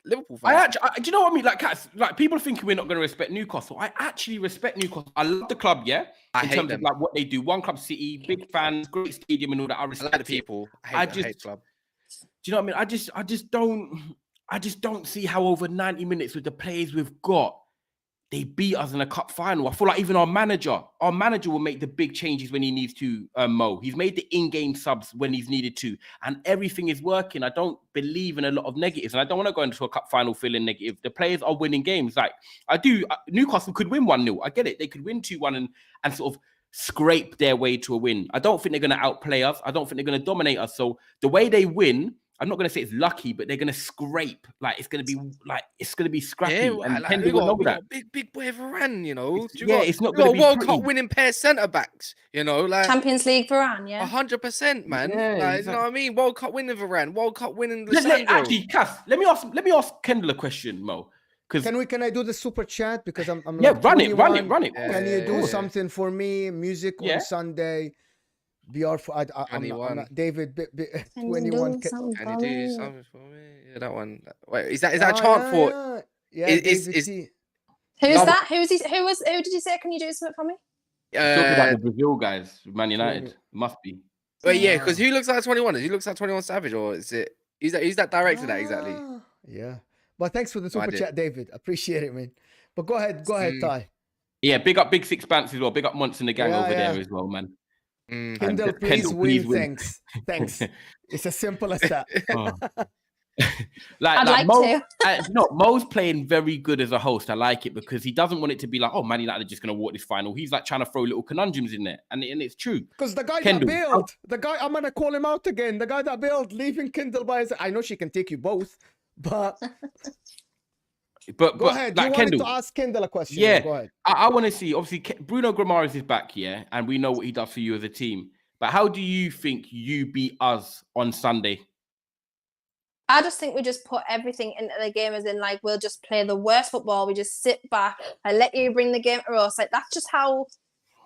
Liverpool fans. Do you know what I mean? Like, Cats, like people are thinking we're not going to respect Newcastle. I actually respect Newcastle. I love the club, yeah. In terms of like what they do, One Club City, big fans, great stadium, and all that. I respect the people. I hate club. Do you know what I mean? I just don't see how over 90 minutes with the players we've got, they beat us in a cup final. I feel like even our manager will make the big changes when he needs to, Mo. He's made the in-game subs when he's needed to, and everything is working. I don't believe in a lot of negatives, and I don't want to go into a cup final feeling negative. The players are winning games. Like, I do. Newcastle could win 1-0. I get it. They could win 2-1 and sort of scrape their way to a win. I don't think they're going to outplay us. I don't think they're going to dominate us. So the way they win, I'm not going to say it's lucky, but they're going to scrape. Like, it's going to be scrappy. Yeah, and like, we got big boy Varane, you know. It's not going to be World pretty. Cup winning pair centre backs, you know, like Champions League Varane, yeah. 100%, man. Yeah, like, exactly. You know what I mean? World Cup winning Varane, World Cup winning Actually, Cass, let me ask Kendall a question, Mo. Can I do the super chat because I'm like run 21. it. Can you do something for me? Music on Sunday. BR for I'm not David. 21. Can you do something for me? Yeah, that one. Wait, is that a chant for? Yeah. Is who's that? Who did you say? Can you do something for me? Talking about the Brazil guys, Man United. Must be. Wait, yeah, because who looks like 21? Is he looks like 21 Savage, or is it? Is that director that exactly? Yeah. But thanks for the super chat, David. Appreciate it, man. But go ahead, Ty. Yeah, big up Big Six Pants as well. Big up Monts and the gang over there as well, man. Kendall, please win. Thanks. It's as simple as that. I'd like to. Mo's playing very good as a host. I like it because he doesn't want it to be like, oh, Man United are just going to walk this final. He's like trying to throw little conundrums in there. And it's true. Because the guy that bailed, I'm going to call him out again. The guy that bailed, leaving Kendall by his... I know she can take you both, but... Go ahead. Like, you wanted to ask Kendall a question. Yeah. Go ahead. I want to see, obviously, Bruno Guimaraes is back, yeah? And we know what he does for you as a team. But how do you think you beat us on Sunday? I just think we just put everything into the game, as in, like, we'll just play the worst football. We just sit back and let you bring the game to us. Like, that's just how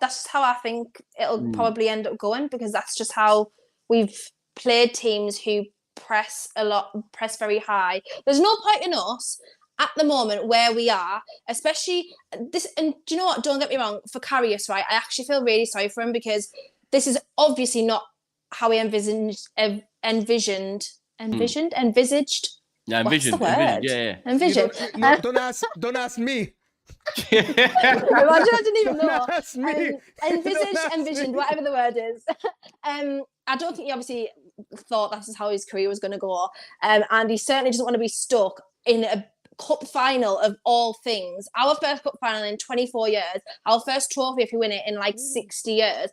I think it'll probably end up going, because that's just how we've played teams who press a lot, press very high. There's no point in us at the moment where we are, especially this. And do you know what? Don't get me wrong. For Karius, right? I actually feel really sorry for him, because this is obviously not how he envisaged. Yeah, envisioned. Yeah. Envisioned. Don't ask me. I didn't even know. Ask me. Envisioned, whatever the word is. I don't think he obviously thought that's how his career was going to go. And he certainly doesn't want to be stuck in a cup final of all things. Our first cup final in 24 years. Our first trophy if we win it in like 60 years.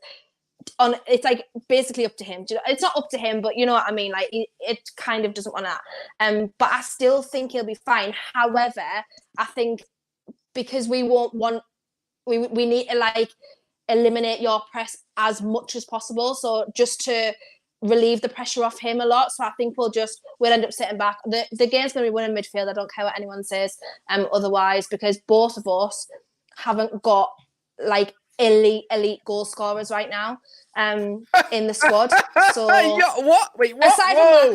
It's like basically up to him. It's not up to him, but you know what I mean. Like it kind of doesn't want that. But I still think he'll be fine. However, I think because we won't want, we need to like eliminate your press as much as possible. So just to relieve the pressure off him a lot. So I think we'll end up sitting back. The game's going to be won in midfield. I don't care what anyone says otherwise, because both of us haven't got like elite goal scorers right now in the squad. So what? Wait, what? Aside from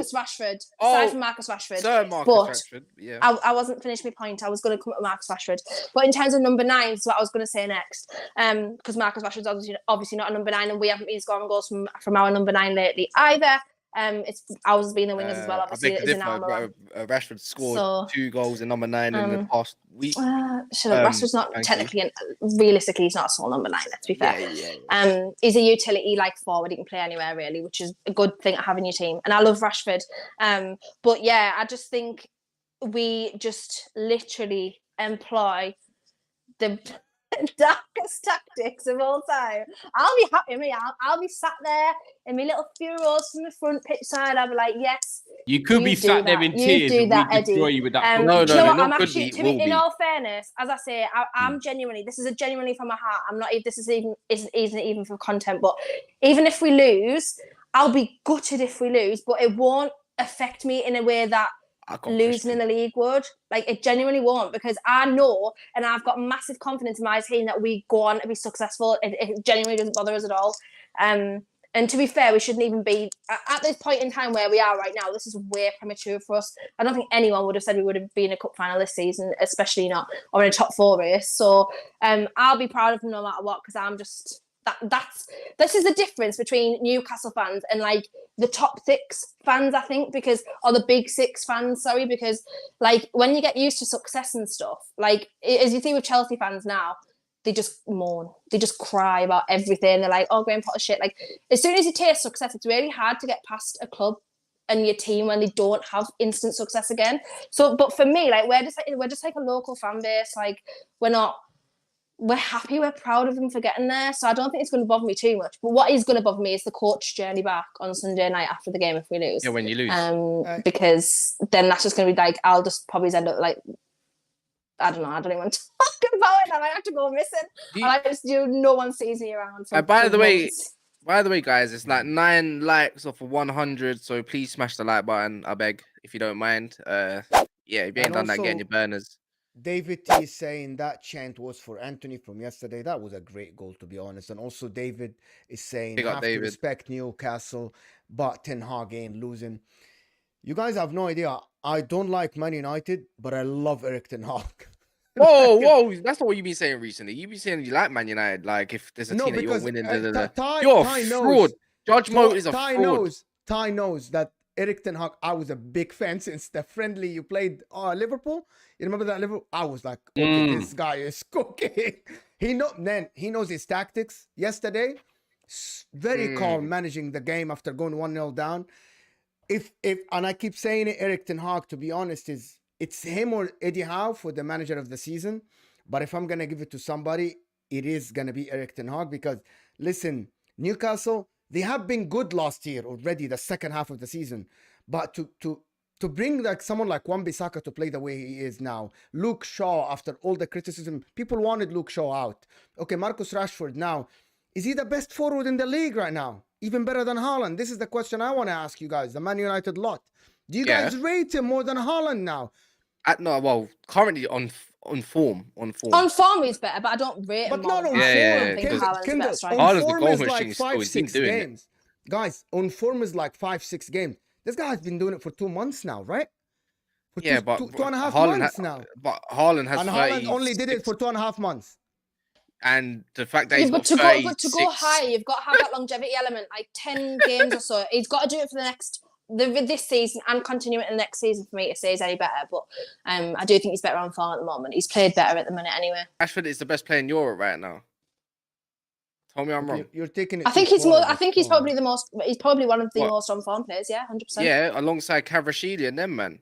Marcus Rashford. Sir Marcus Rashford. Yeah. I wasn't finished my point. I was going to come up with Marcus Rashford. But in terms of number 9, is what I was going to say next. Because Marcus Rashford's obviously not a number 9, and we haven't been scoring goals from our number 9 lately either. It's ours being the wingers as well. Obviously, it is in our Rashford scored 2 goals in number 9 in the past week. Rashford's not technically, realistically, he's not a sole number 9. Let's be fair. Yeah. He's a utility like forward. He can play anywhere really, which is a good thing to have in your team. And I love Rashford. But yeah, I just think we just literally employ the darkest tactics of all time. I'll be happy, I'll be sat there in my little Furos from the front pitch side. I'll be like, yes. You could be sat there in tears. You do that, Eddie. You with that no, I'm actually, in all fairness, as I say, I'm genuinely, this is genuinely from my heart. I'm not, this isn't even for content, but even if we lose, I'll be gutted if we lose, but it won't affect me in a way that losing in the league would. Like, it genuinely won't, because I know, and I've got massive confidence in my team that we go on to be successful. It genuinely doesn't bother us at all. And to be fair, we shouldn't even be at this point in time where we are right now. This is way premature for us. I don't think anyone would have said we would have been in a cup final this season, especially not or in a top 4 race. So I'll be proud of them no matter what, because This is the difference between Newcastle fans and like the top 6 fans, I think, or the big 6 fans, sorry, because like when you get used to success and stuff, like as you see with Chelsea fans now, they just moan, they just cry about everything. They're like, oh, Graham Potter shit. Like as soon as you taste success, it's really hard to get past a club and your team when they don't have instant success again. So, but for me, like we're just like a local fan base. Like we're happy, we're proud of them for getting there. So I don't think it's going to bother me too much. But what is going to bother me is the coach journey back on Sunday night after the game if we lose. Yeah, when you lose. Because then that's just going to be like, I'll just probably end up like, I don't know, I don't even want to talk about it. I might have to go missing. And I just do, no one sees me around. By the way, guys, it's like 9 likes off of 100. So please smash the like button, I beg, if you don't mind. Yeah, if you ain't done that, getting your burners. David T is saying that chant was for Anthony from yesterday. That was a great goal, to be honest. And also David is saying, have to respect Newcastle, but Ten Hag ain't losing. You guys have no idea. I don't like Man United, but I love Erik Ten Hag. Whoa, that's not what you've been saying recently. You've been saying you like Man United. Like, if there's a team that you're winning, you're a fraud. Judge Mo is a fraud. Ty knows that Erik Ten Hag, I was a big fan since the friendly you played Liverpool. You remember that Liverpool? I was like, okay, this guy is cooking. He knows his tactics. Yesterday, very calm, managing the game after going 1-0 down. And I keep saying it, Erik Ten Hag, to be honest, it's him or Eddie Howe for the manager of the season. But if I'm gonna give it to somebody, it is gonna be Erik Ten Hag, because listen, Newcastle, they have been good last year already, the second half of the season. But to bring like someone like Wan-Bissaka to play the way he is now, Luke Shaw, after all the criticism, people wanted Luke Shaw out. Okay, Marcus Rashford now, is he the best forward in the league right now? Even better than Haaland? This is the question I want to ask you guys, the Man United lot. Do you guys rate him more than Haaland now? No, well, currently on form. On form he's better, but I don't rate him more. Yeah. On form is like 5-6 games. Guys, on form is like 5-6 games. This guy has been doing it for 2 months now, right? For two and a half months now. But Haaland has, and Haaland only did it for 2.5 months. And the fact that he's got to go high, you've got to have that longevity element, like 10 games or so. He's got to do it for this season and continue it in the next season for me to say he's any better. But I do think he's better on form at the moment. He's played better at the minute anyway. Rashford is the best player in Europe right now. Tell me I'm wrong. You're taking it. I think he's probably the most. He's probably one of the most on form players. Yeah, 100%. Yeah, alongside Kvaratskhelia and them, man.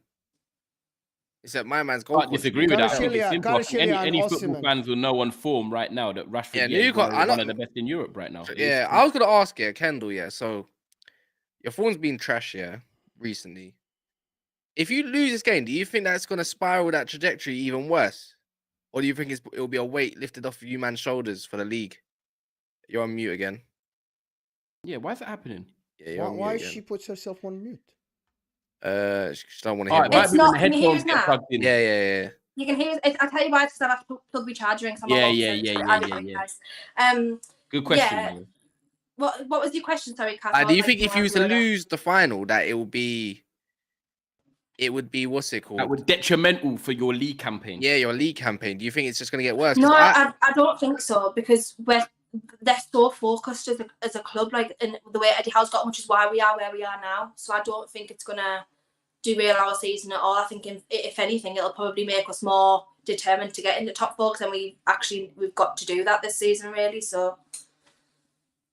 Except my man's goal. I disagree with that. I think it's simple. Any football fans will know on form right now that Rashford is one of the best in Europe right now. Yeah, I was gonna ask Kendall. So your form's been trash, recently. If you lose this game, do you think that's gonna spiral that trajectory even worse, or do you think it'll be a weight lifted off you man's shoulders for the league? You're on mute again. Yeah, why is that happening? Yeah, why she puts herself on mute? She don't want to hear. It's not. Can you hear us now? Yeah. You can hear. I'll tell you why, because I have to plug my charger in. Yeah. Good question. Yeah. What was your question? Sorry, Cass. Do you think if you was to lose the final, that it would be what's it called? That would detrimental for your league campaign. Yeah, your league campaign. Do you think it's just going to get worse? No, I don't think so, because they're so focused as a club, like in the way Eddie Howe's got, which is why we are where we are now. So I don't think it's gonna derail our season at all. I think if anything, it'll probably make us more determined to get in the top 4, because then we've got to do that this season, really. So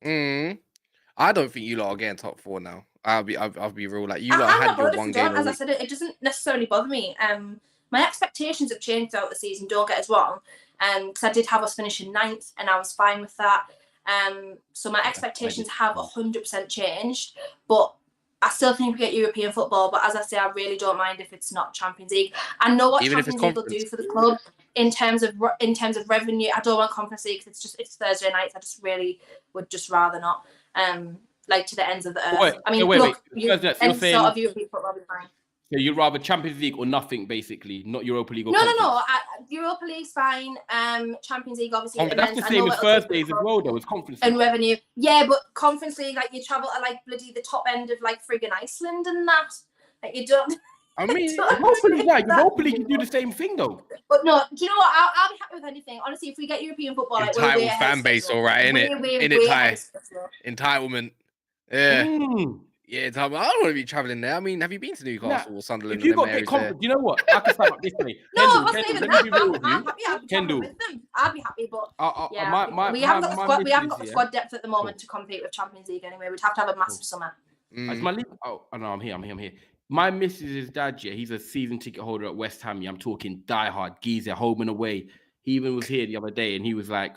I don't think you lot are getting top 4 now. I'll be real. Like, you lot had your one game. As I said, it doesn't necessarily bother me. My expectations have changed throughout the season. Don't get us wrong. Because I did have us finishing 9th, and I was fine with that. So my expectations have 100% changed, but I still think we get European football. But as I say, I really don't mind if it's not Champions League. I know what Champions League will do for the club in terms of revenue. I don't want Conference League because it's Thursday nights. I just really would just rather not. Like to the ends of the earth. Wait. Any sort of European football will be fine. So you'd rather Champions League or nothing, basically, not Europa League or No. Europa League's fine. Champions League, obviously. That's the same as Thursdays as well, though, as Conference League. And revenue. Yeah, but Conference League, like, you travel to, like, bloody the top end of, like, friggin' Iceland and that. Like, you don't... I mean, Europa League, yeah, Europa League, you do the same thing though. But no, do you know what? I'll be happy with anything. Honestly, if we get European football, like, we're way entitled ahead fan of base, schedule. all right, innit? In it, Ty. Entitlement. Yeah. Yeah, Tom, I don't want to be traveling there. I mean, have you been to Newcastle or Sunderland? If you got to get confident, you know what? I can start up this way. No, Kendall, let me be real with you. I'd be traveling with them. I'd be happy, but yeah, we haven't got the squad depth at the moment to compete with Champions League anyway. We'd have to have a massive summer. Is my league? Oh no, I'm here. My missus' dad, yeah, he's a season ticket holder at West Ham. I'm talking diehard geezer, home and away. He even was here the other day, and he was like,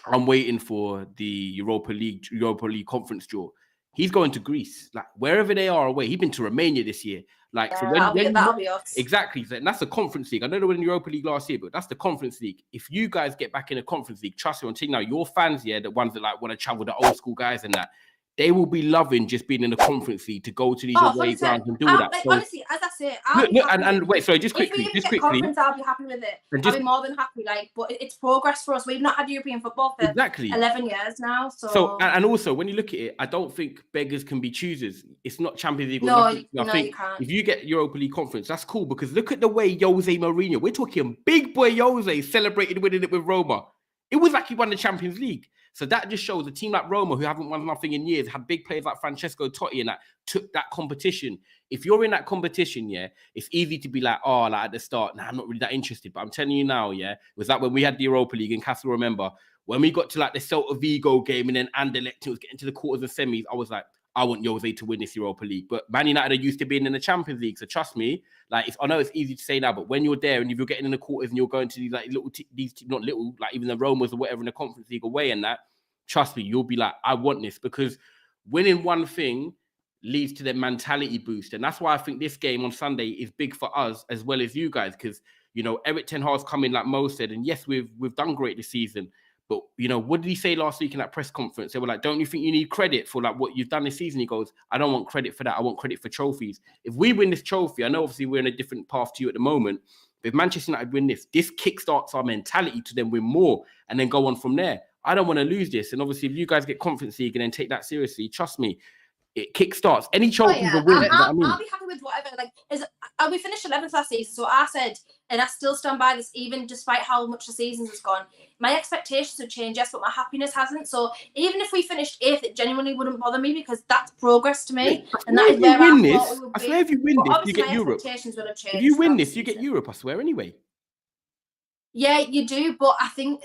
"I'm waiting for the Europa League conference draw." He's going to Greece, like wherever they are away. He's been to Romania this year. Like, so that'll be us. Exactly. So, and that's the Conference League. I know they were in the Europa League last year, but that's the Conference League. If you guys get back in the Conference League, trust me, until now, your fans, yeah, the ones that like want to travel, the old school guys and that, they will be loving just being in the Conference League to go to these away grounds and do that. Like, so, honestly, as I say, and wait, sorry, just quickly. Conference, I'll be happy with it. I'll be more than happy. Like, but it's progress for us. We've not had European football for 11 years now. So and also when you look at it, I don't think beggars can be choosers. It's not Champions League. No, you can't. If you get Europa League conference, that's cool because look at the way Jose Mourinho. We're talking big boy Jose celebrated winning it with Roma. It was like he won the Champions League. So that just shows a team like Roma, who haven't won nothing in years, had big players like Francesco Totti and that took that competition. If you're in that competition, yeah, it's easy to be like, oh, like at the start, nah, I'm not really that interested. But I'm telling you now, yeah, it was like when we had the Europa League in Castle, remember, when we got to like the Celta Vigo game and then Anderlecht was getting to the quarters and semis, I was like, I want Jose to win this Europa League. But Man United are used to being in the Champions League. So trust me, like I know it's easy to say now, but when you're there and if you're getting in the quarters and you're going to these like not little, like even the Romas or whatever in the Conference League away and that, trust me, you'll be like, I want this because winning one thing leads to the mentality boost. And that's why I think this game on Sunday is big for us as well as you guys. Because, you know, Erik Ten Hag's coming like Mo said. And yes, we've done great this season. But, you know, what did he say last week in that press conference? They were like, don't you think you need credit for like what you've done this season? He goes, I don't want credit for that. I want credit for trophies. If we win this trophy, I know obviously we're in a different path to you at the moment. But if Manchester United win this kickstarts our mentality to then win more and then go on from there. I don't want to lose this. And obviously, if you guys get Conference League and then take that seriously, trust me, it kickstarts. Any trophies are winning. I'll be happy with whatever. Like, we finished 11th last season, so I said, and I still stand by this, even despite how much the season has gone. My expectations have changed, yes, but my happiness hasn't. So even if we finished 8th, it genuinely wouldn't bother me because that's progress to me. And that is where I swear, if you win this, you get Europe. If you win this, you get Europe. I swear, anyway. Yeah, you do, but I think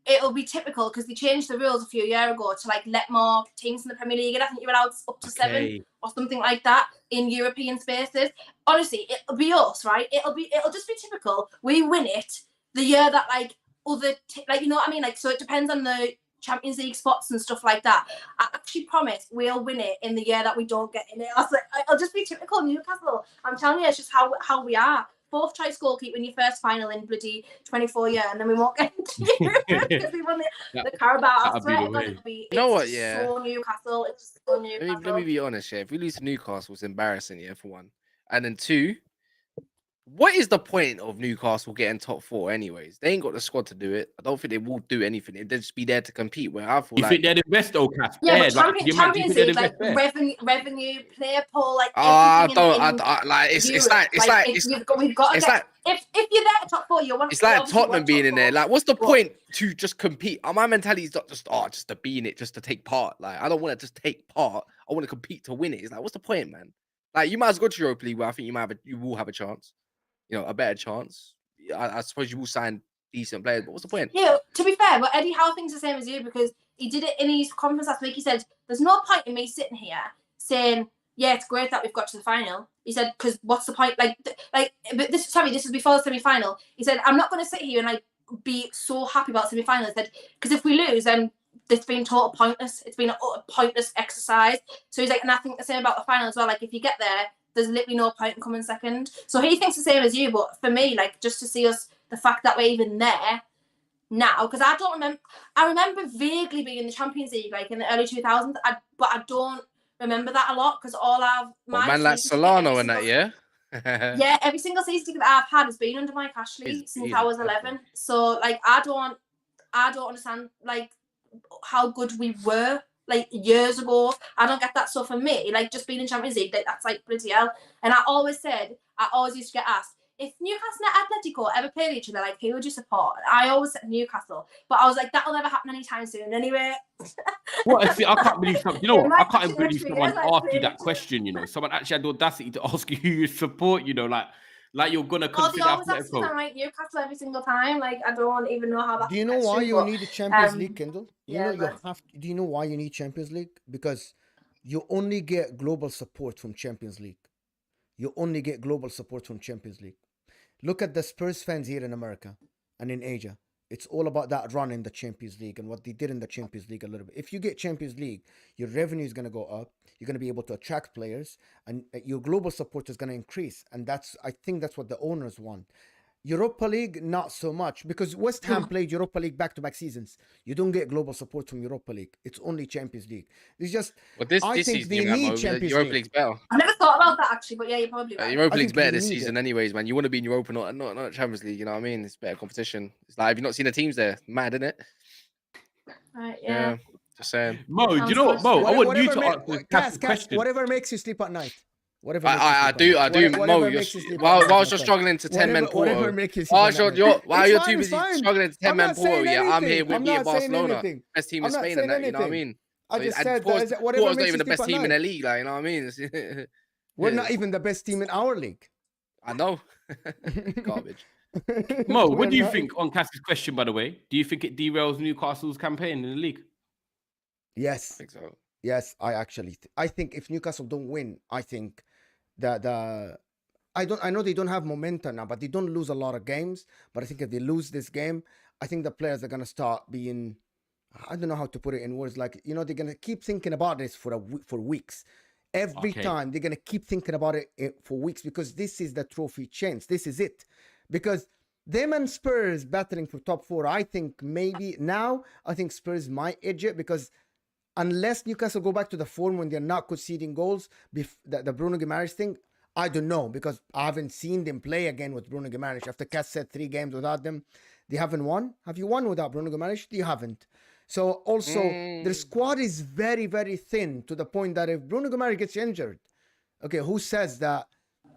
it'll be typical because they changed the rules a few years ago to like let more teams in the Premier League. And I think you're allowed up to 7 or something like that in European spaces. Honestly, it'll be us, right? It'll just be typical. We win it the year that like other you know what I mean? Like, so it depends on the Champions League spots and stuff like that. I actually promise we'll win it in the year that we don't get in it. I was like, it'll just be typical Newcastle. I'm telling you, it's just how we are. 4th choice goalkeeper in your first final in bloody 24 years, and then we won't get into Europe because we won the Carabao. I swear it'll be. You know what? Yeah. So Newcastle. It's so Newcastle. Let me be honest. Yeah, if we lose to Newcastle, it's embarrassing. Yeah, for one, and then 2. What is the point of Newcastle getting top 4 anyways? They ain't got the squad to do it. I don't think they will do anything. They'll just be there to compete. Where I feel think they're the best, Cass? Yeah, but Champions League, like revenue, player pool, like it's like if you're there at top 4, you want. It's like Tottenham being in there. Like, what's the point to just compete? My mentality is not just to be in it, just to take part. Like, I don't want to just take part. I want to compete to win it. It's like, what's the point, man? Like, you might as well go to Europa League where I think you will have a chance. You know, a better chance. I suppose you will sign decent players, but what's the point? Yeah, to be fair, but Eddie Howe thinks the same as you because he did it in his conference last week. He said, there's no point in me sitting here saying, yeah, it's great that we've got to the final. He said, because what's the point? But this is before the semi-final. He said, I'm not going to sit here and be so happy about semi-final. He said, because if we lose, then it's been total pointless. It's been a pointless exercise. So he's like, and I think the same about the final as well. Like, if you get there, there's literally no point in coming second. So he thinks the same as you, but for me, like, just to see us, the fact that we're even there now, because I remember vaguely being in the Champions League, like, in the early 2000s, but I don't remember that a lot, because man like Solano and that, yeah? Yeah, every single season that I've had has been under Mike Ashley since I was 11. So, like, I don't understand, like, how good we were like years ago. I don't get that. So for me, like just being in Champions League, that's like bloody hell. And I always used to get asked, if Newcastle and Atletico ever played each other, like who would you support? I always said Newcastle, but I was like, that'll never happen anytime soon. Anyway. What? See, I can't believe something. You know what? I can't believe someone asked you that question. You know, someone actually had the audacity to ask you who you support. You know, like you're gonna consider. They always ask me, I'm like Newcastle every single time. Like I don't even know how that. Do you know why you need the Champions League, Kendall? Do you know why you need Champions League? Because you only get global support from Champions League. You only get global support from Champions League. Look at the Spurs fans here in America and in Asia. It's all about that run in the Champions League and what they did in the Champions League a little bit. If you get Champions League, your revenue is going to go up. You're going to be able to attract players and your global support is going to increase. And I think that's what the owners want. Europa League, not so much, because West Ham played Europa League back-to-back seasons. You don't get global support from Europa League. It's only Champions League. It's just, I think they need Champions Europa League. League's better. I never thought about that actually, but yeah, you're probably right. Europa League's better this season anyways, man. You want to be in Europa, not Champions League, you know what I mean? It's better competition. It's like, have you not seen the teams there? Mad, isn't it? Right, yeah. Just saying. Mo, do you know what, Mo? I want you to answer the question. Whatever makes you sleep at night. I do, Mo. While you're struggling to 10-man Porto, while you're too busy struggling to 10-man Porto, I'm here with me at Barcelona, best team in Spain, and that, you know what I mean? I just said Porto's not even the best team in the league, like, you know what I mean? We're not even the best team in our league. I know. Garbage. Mo, what do you think on Cass's question, by the way? Do you think it derails Newcastle's campaign in the league? Yes. I think so. Yes, I think if Newcastle don't win, I think that I know they don't have momentum now, but they don't lose a lot of games. But I think if they lose this game, I think the players are gonna start being, I don't know how to put it in words, like, you know, they're gonna keep thinking about this for weeks. Every time they're gonna keep thinking about it for weeks, because this is the trophy chance. This is it. Because them and Spurs battling for top 4, I think I think Spurs might edge it, because unless Newcastle go back to the form when they're not conceding goals, the Bruno Guimaraes thing, I don't know, because I haven't seen them play again with Bruno Guimaraes. After Cass said 3 games without them, they haven't won. Have you won without Bruno Guimaraes? You haven't. So also, their squad is very, very thin, to the point that if Bruno Guimaraes gets injured, okay, who says that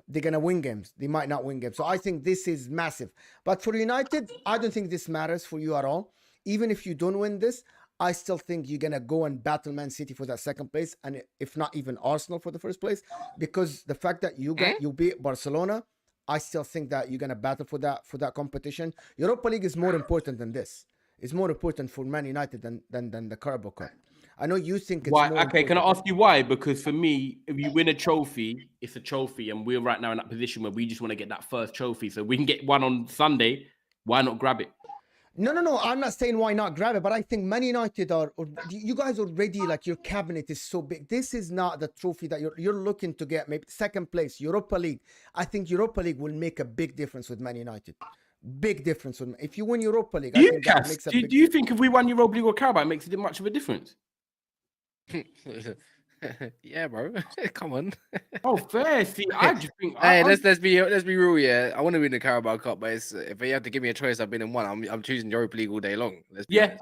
they're going to win games? They might not win games. So I think this is massive. But for United, I don't think this matters for you at all. Even if you don't win this, I still think you're going to go and battle Man City for that second place, and if not even Arsenal for the first place, because the fact that you beat Barcelona, I still think that you're going to battle for that competition. Europa League is more important than this. It's more important for Man United than the Carabao Cup. I know you think it's why. More okay, can I ask you why? Because for me, if you win a trophy, it's a trophy, and we're right now in that position where we just want to get that first trophy. So we can get one on Sunday. Why not grab it? No. I'm not saying why not grab it, but I think Man United you guys already, like, your cabinet is so big. This is not the trophy that you're looking to get. Maybe second place, Europa League. I think Europa League will make a big difference with Man United. Big difference if you win Europa League. I think that makes a big do you think if we won Europa League or Carabao, it makes it much of a difference? Yeah, bro. Come on. Oh, fair. See, I just think. Hey, let's be real. Yeah, I want to win the Carabao Cup, but if you have to give me a choice, I've been in one. I'm choosing Europa League all day long.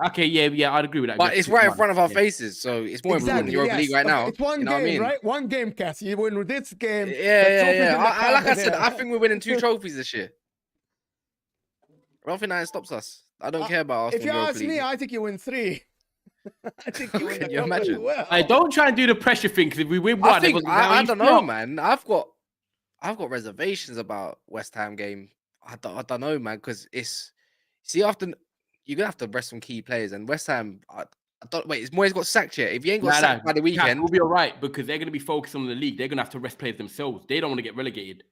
Okay, yeah, I'd agree with that. But it's right in front of our faces, so it's more important than Europa League right now. It's one game, right? One game, Cass. You win with this game. Yeah. Like I said, I think we're winning 2 trophies this year. I don't think that stops us. I don't care about Arsenal. If you ask me, I think you win 3. I think you win. Can you imagine? Well. I don't try and do the pressure thing, because if we win one, I don't know, man. I've got reservations about West Ham game. I don't know, man, because you're gonna have to rest some key players, and West Ham. Is Moyes got sacked yet? If you ain't got sacked by the weekend, we'll be all right, because they're gonna be focused on the league. They're gonna have to rest players themselves. They don't want to get relegated.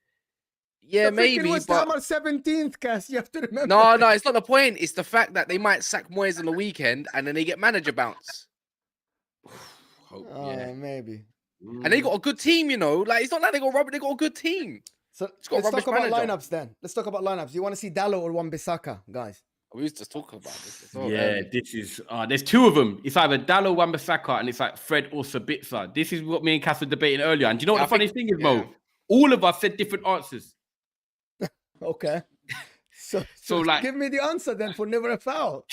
Yeah, maybe. West Ham are 17th, Cass. You have to remember. No, it's not the point. It's the fact that they might sack Moyes on the weekend and then they get manager bounce. Maybe. And they got a good team, you know. Like, it's not like they got rubbish. They got a good team. So let's talk about lineups then. Let's talk about lineups. You want to see Dalot or Wan-Bissaka, guys? We used to talk about this. This is. There's 2 of them. It's either Dalot, Wan-Bissaka, and it's like Fred or Sabitzer. This is what me and Cass were debating earlier. And do you know what the funny thing is, Mo? All of us said different answers. Okay. So like, give me the answer then for never a foul.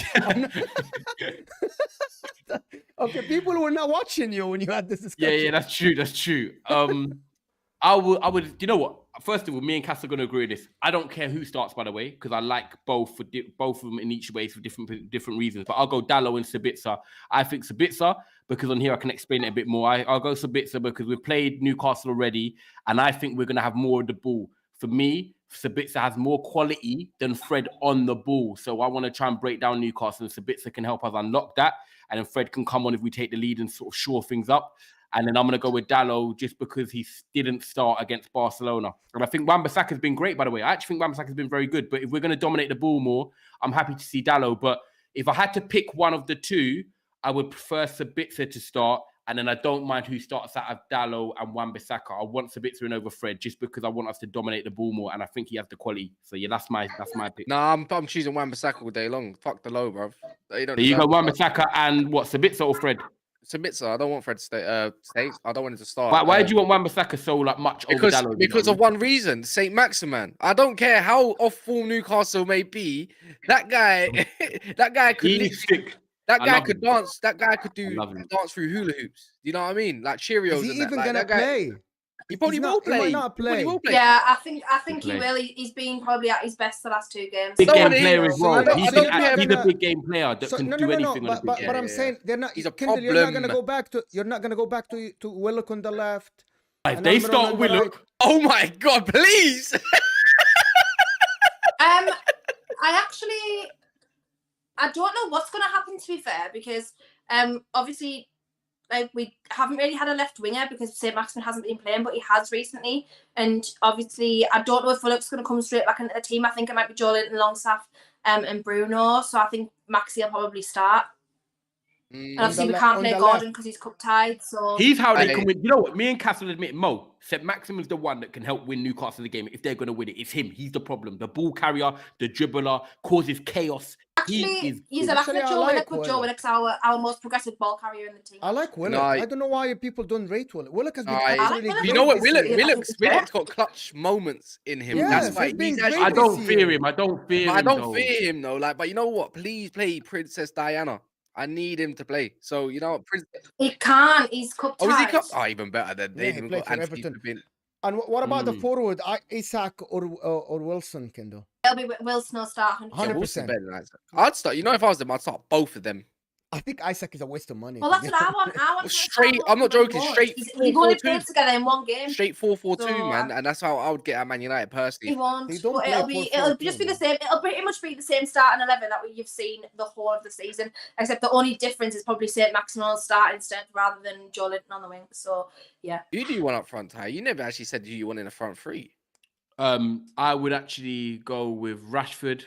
Okay, people were not watching you when you had this discussion. Yeah, that's true. I would. You know what? First of all, me and Cass are going to agree with this. I don't care who starts, by the way, because I like both both of them in each way for different reasons. But I'll go Dalot and Sabitzer. I think Sabitzer, because on here I can explain it a bit more. I'll go Sabitzer because we've played Newcastle already, and I think we're going to have more of the ball. For me, Sabitzer has more quality than Fred on the ball. So I want to try and break down Newcastle, and Sabitzer can help us unlock that. And then Fred can come on if we take the lead and sort of shore things up. And then I'm going to go with Dalot just because he didn't start against Barcelona. And I think Wan-Bissaka's been great, by the way. I actually think Wan-Bissaka's been very good. But if we're going to dominate the ball more, I'm happy to see Dalot. But if I had to pick one of the two, I would prefer Sabitzer to start. And then I don't mind who starts out of Dalot and Wan-Bissaka. I want Sabitzer in over Fred just because I want us to dominate the ball more. And I think he has the quality. So, yeah, that's my pick. Nah, I'm choosing Wan-Bissaka all day long. Fuck the low, bro. So you go Wan-Bissaka and what, Sabitzer or Fred? Sabitzer. I don't want Fred to stay. I don't want him to start. Why do you want Wan-Bissaka so much over Dalot? Because of one reason, Saint Maximin. I don't care how off form Newcastle may be. That guy could sick. That guy could dance. That guy could dance through hula hoops. You know what I mean? Like Cheerios. Is he and even that. gonna play? He probably will play. He might not play. Yeah, I think he will. He's been probably at his best the last 2 games. Big game player as well. He's a big game player that can do anything. But I'm saying they're not. He's a Kendall, problem. You're not gonna go back to Willock on the left. If they start Willock, oh my God, please. I don't know what's going to happen, to be fair, because obviously we haven't really had a left winger because St. Maximin hasn't been playing, but he has recently. And obviously, I don't know if Willock's going to come straight back into the team. I think it might be Joe Linton, Longstaff, and Bruno. So I think Maxi will probably start. And obviously, we can't play Gordon because he's cup tied. So he's how they can win. You know what? Me and Cass will admit, Mo, St. Maximin's the one that can help win Newcastle the game. If they're going to win it, it's him. He's the problem. The ball carrier, the dribbler, causes chaos. Actually, he's laughing at Joe Willock, but Joe Willock's our most progressive ball carrier in the team. I like Willock. I don't know why people don't rate Willock. Willock has been absolutely great. You know what? Willock's got clutch moments in him. Yes, that's why he's I don't fear him. I don't fear him. Though. Like, but you know what? Please play Princess Diana. I need him to play. So you know, he can't. He's cup tied. Oh, is he cup? Oh, even better than they even got Everton. And what about the forward? Isak or Wilson, Kendall? It'll be Wilson will start 100%. I'd start. You know, if I was them, I'd start both of them. I think Isak is a waste of money. Well, that's what I want. Straight. I'm not joking. Straight. They've only played together in one game. Straight 4-4-2, man, and that's how I would get at Man United personally. He won't. But it'll just be the same. It'll pretty much be the same starting 11 that you've seen the whole of the season, except the only difference is probably St. Maximin start instead rather than Joe Linton on the wing. So yeah. Who do you want up front, Ty? You never actually said who you want in the front three. I would actually go with Rashford,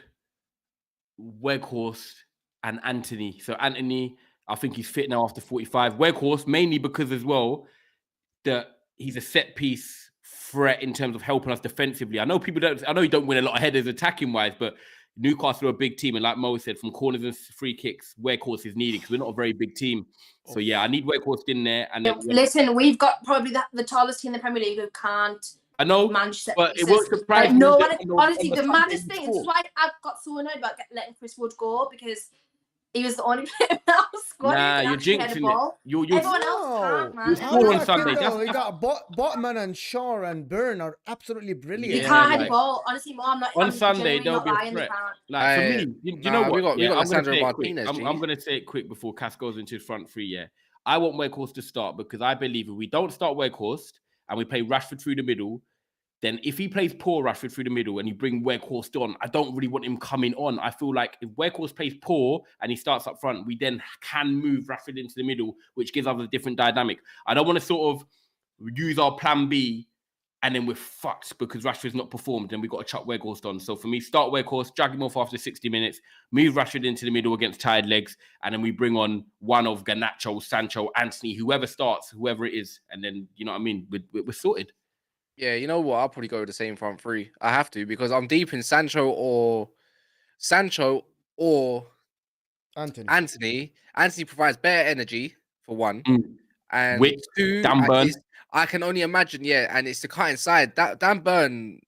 Weghorst, and Anthony. So Anthony, I think he's fit now after 45. Weghorst, mainly because as well that he's a set piece threat in terms of helping us defensively. I know he don't win a lot of headers attacking wise, but Newcastle are a big team, and like Mo said, from corners and free kicks, Weghorst is needed because we're not a very big team. So yeah, I need Weghorst in there. And listen, we've got probably the tallest team in the Premier League who can't. I know, but it won't surprise me. Honestly, the maddest thing, this is why I got so annoyed about letting Chris Wood go, because he was the only player in our squad. Nah, you're jinxing it. Everyone else can't, man. You score on Sunday. You got Botman and Shaw and Byrne are absolutely brilliant. You can't head a ball. Honestly, Mom, on Sunday they'll be a threat. Like for me, you know what? We got Sandro Martinez. I'm going to say it quick before Cass goes into his front three. Yeah, I want Weghorst to start because I believe if we don't start Weghorst and we play Rashford through the middle, then if he plays poor Rashford through the middle and you bring Weghorst on, I don't really want him coming on. I feel like if Weghorst plays poor and he starts up front, we then can move Rashford into the middle, which gives us a different dynamic. I don't want to sort of use our plan B and then we're fucked because Rashford's not performed and we've got to chuck Weghorst on. So for me, start Weghorst, drag him off after 60 minutes, move Rashford into the middle against tired legs, and then we bring on one of Garnacho, Sancho, Anthony, whoever starts, whoever it is. And then, you know what I mean? We're sorted. Yeah, you know what? I'll probably go with the same front three. I have to because I'm deep in Sancho or Anthony. Anthony provides better energy for one, and two, Dan Burn. I can only imagine. Yeah, and it's the cut inside. That Dan Burn,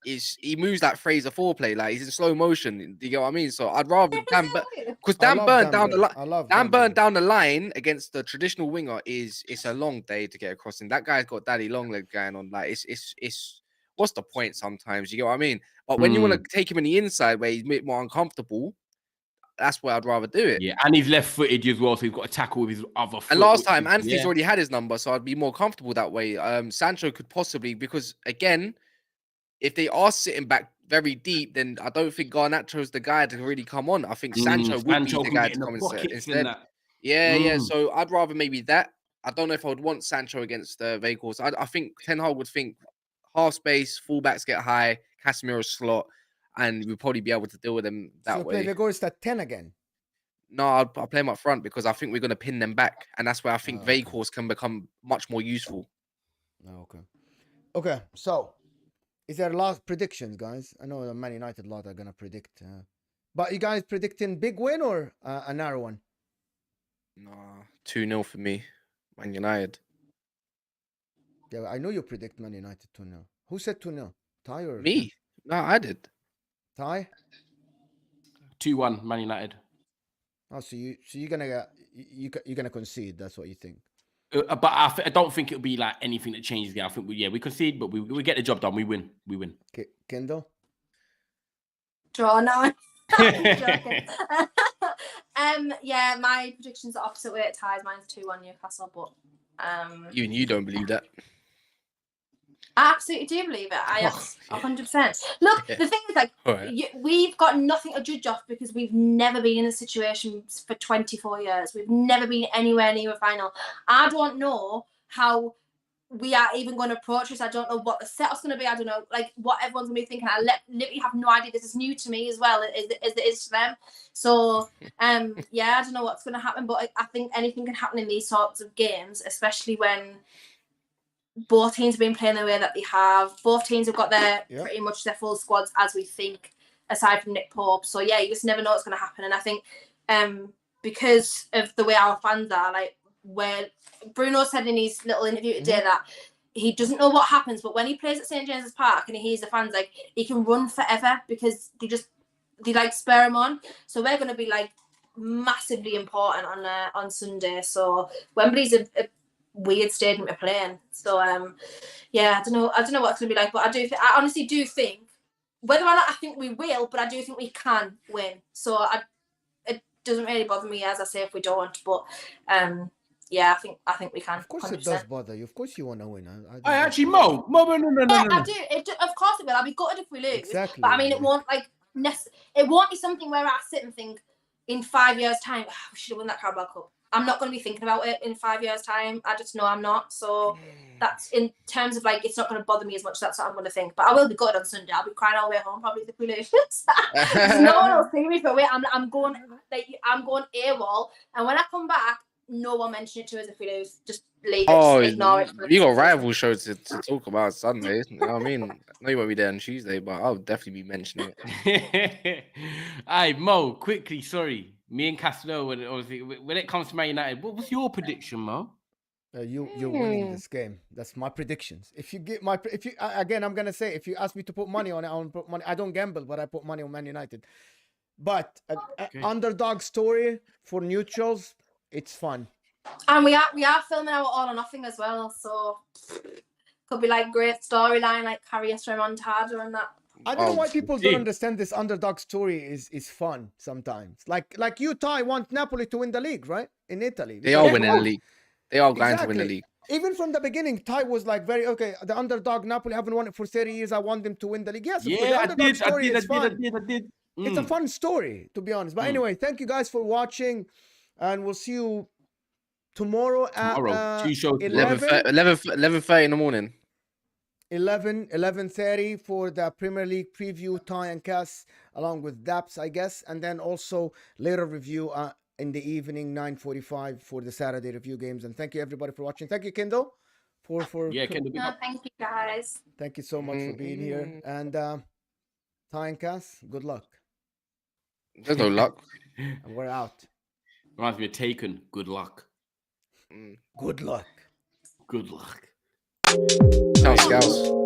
he moves like Fraser foreplay, like he's in slow motion. Do you get what I mean? So I'd rather because Dan Burn down the line. Dan Burn down the line against the traditional winger it's a long day to get across. And that guy's got daddy long leg going on. Like it's what's the point sometimes? You get what I mean? But when you want to take him in the inside where he's a bit more uncomfortable, that's where I'd rather do it. Yeah, and he's left-footed as well, so he's got to tackle with his other foot. And last time, Anthony's already had his number, so I'd be more comfortable that way. Sancho could possibly, because again, if they are sitting back very deep, then I don't think Garnacho's the guy to really come on. I think Sancho would be the guy to come instead. Yeah. So I'd rather maybe that. I don't know if I would want Sancho against Weghorst. I think Ten Hag would think half space, fullbacks get high, Casemiro slot, and we'll probably be able to deal with them that way. So Weghorst at 10 again? No, I'll play him up front because I think we're going to pin them back. And that's where I think Weghorst can become much more useful. Okay, so is there last predictions, guys? I know the Man United lot are going to predict. But you guys predicting big win or a narrow one? No, 2-0 for me. Man United. Yeah, I know you predict Man United 2-0. Who said 2-0? Ty or me? No, I did. Ty? 2-1 Man United. Oh, so you're gonna concede? That's what you think? But I don't think it'll be like anything that changes the game. I think we concede, but we get the job done. We win. Okay, Kendall? Draw now. Yeah, my predictions are opposite way at ties. Mine's 2-1 Newcastle, but even you don't believe that. I absolutely do believe it. I 100%. Look, the thing is, like, we've got nothing to judge off because we've never been in this situation for 24 years. We've never been anywhere near a final. I don't know how we are even going to approach this. I don't know what the setup's going to be. I don't know, like, what everyone's going to be thinking. I literally have no idea. This is new to me as well, as it is to them. So, yeah, I don't know what's going to happen, but I think anything can happen in these sorts of games, especially when both teams have been playing the way that they have. Both teams have got pretty much their full squads as we think, aside from Nick Pope. So yeah, you just never know what's going to happen. And I think because of the way our fans are, like, where Bruno said in his little interview today that he doesn't know what happens, but when he plays at St James's Park and he hears the fans, like, he can run forever because they like spur him on. So we're going to be like massively important on Sunday. So Wembley's a weird stadium to play in. So yeah, I don't know what it's gonna be like, but I honestly do think, whether or not I think we will, but I do think we can win. So it doesn't really bother me, as I say, if we don't. But yeah, I think we can. Of course 100%. It does bother you. Of course you want to win. I actually no. Yeah, I do. Of course it will. I'll be gutted if we lose. Exactly. But I mean, it won't it won't be something where I sit and think in 5 years' time, we should have won that Carabao Cup. I'm not going to be thinking about it in 5 years' time. I just know I'm not. So that's in terms of, like, it's not going to bother me as much. That's what I'm going to think. But I will be good on Sunday. I'll be crying all the way home probably if we lose. No one will see me for a wait. I'm going AWOL. And when I come back, no one mention it to us if we lose. Just leave it. Oh, ignore it. You got rival shows to talk about Sunday. You know what I mean? I know you won't be there on Tuesday, but I'll definitely be mentioning it. Hey, Mo, quickly, sorry. Me and Castro, when it comes to Man United, what was your prediction, Mo? You're winning this game. That's my predictions. Again, I'm gonna say, if you ask me to put money on it, I won't put money. I don't gamble, but I put money on Man United. But underdog story for neutrals, it's fun. And we are filming our All or Nothing as well, so could be like great storyline, like Carrier Montada and that. I don't know why people don't understand this underdog story is fun sometimes. Like you, Ty, want Napoli to win the league, right? In Italy. They are winning the league. They are going to win the league. Even from the beginning, Ty was like the underdog. Napoli haven't won it for 30 years. I want them to win the league. Yes, yeah, I did. It's a fun story, to be honest. But anyway, thank you guys for watching, and we'll see you tomorrow at 2 shows. 11:30 in the morning. 11:30 for the Premier League preview, Ty and Cass, along with Daps, I guess, and then also later review in the evening, 9:45 for the Saturday review games. And thank you everybody for watching. Thank you, Kendall, for Kendall. No, thank you guys. Thank you so much for being here. And Ty and Cass, good luck. There's no luck. And we're out. Reminds me of Taken. Good luck. Good luck. Good luck. Ciao, Scouts.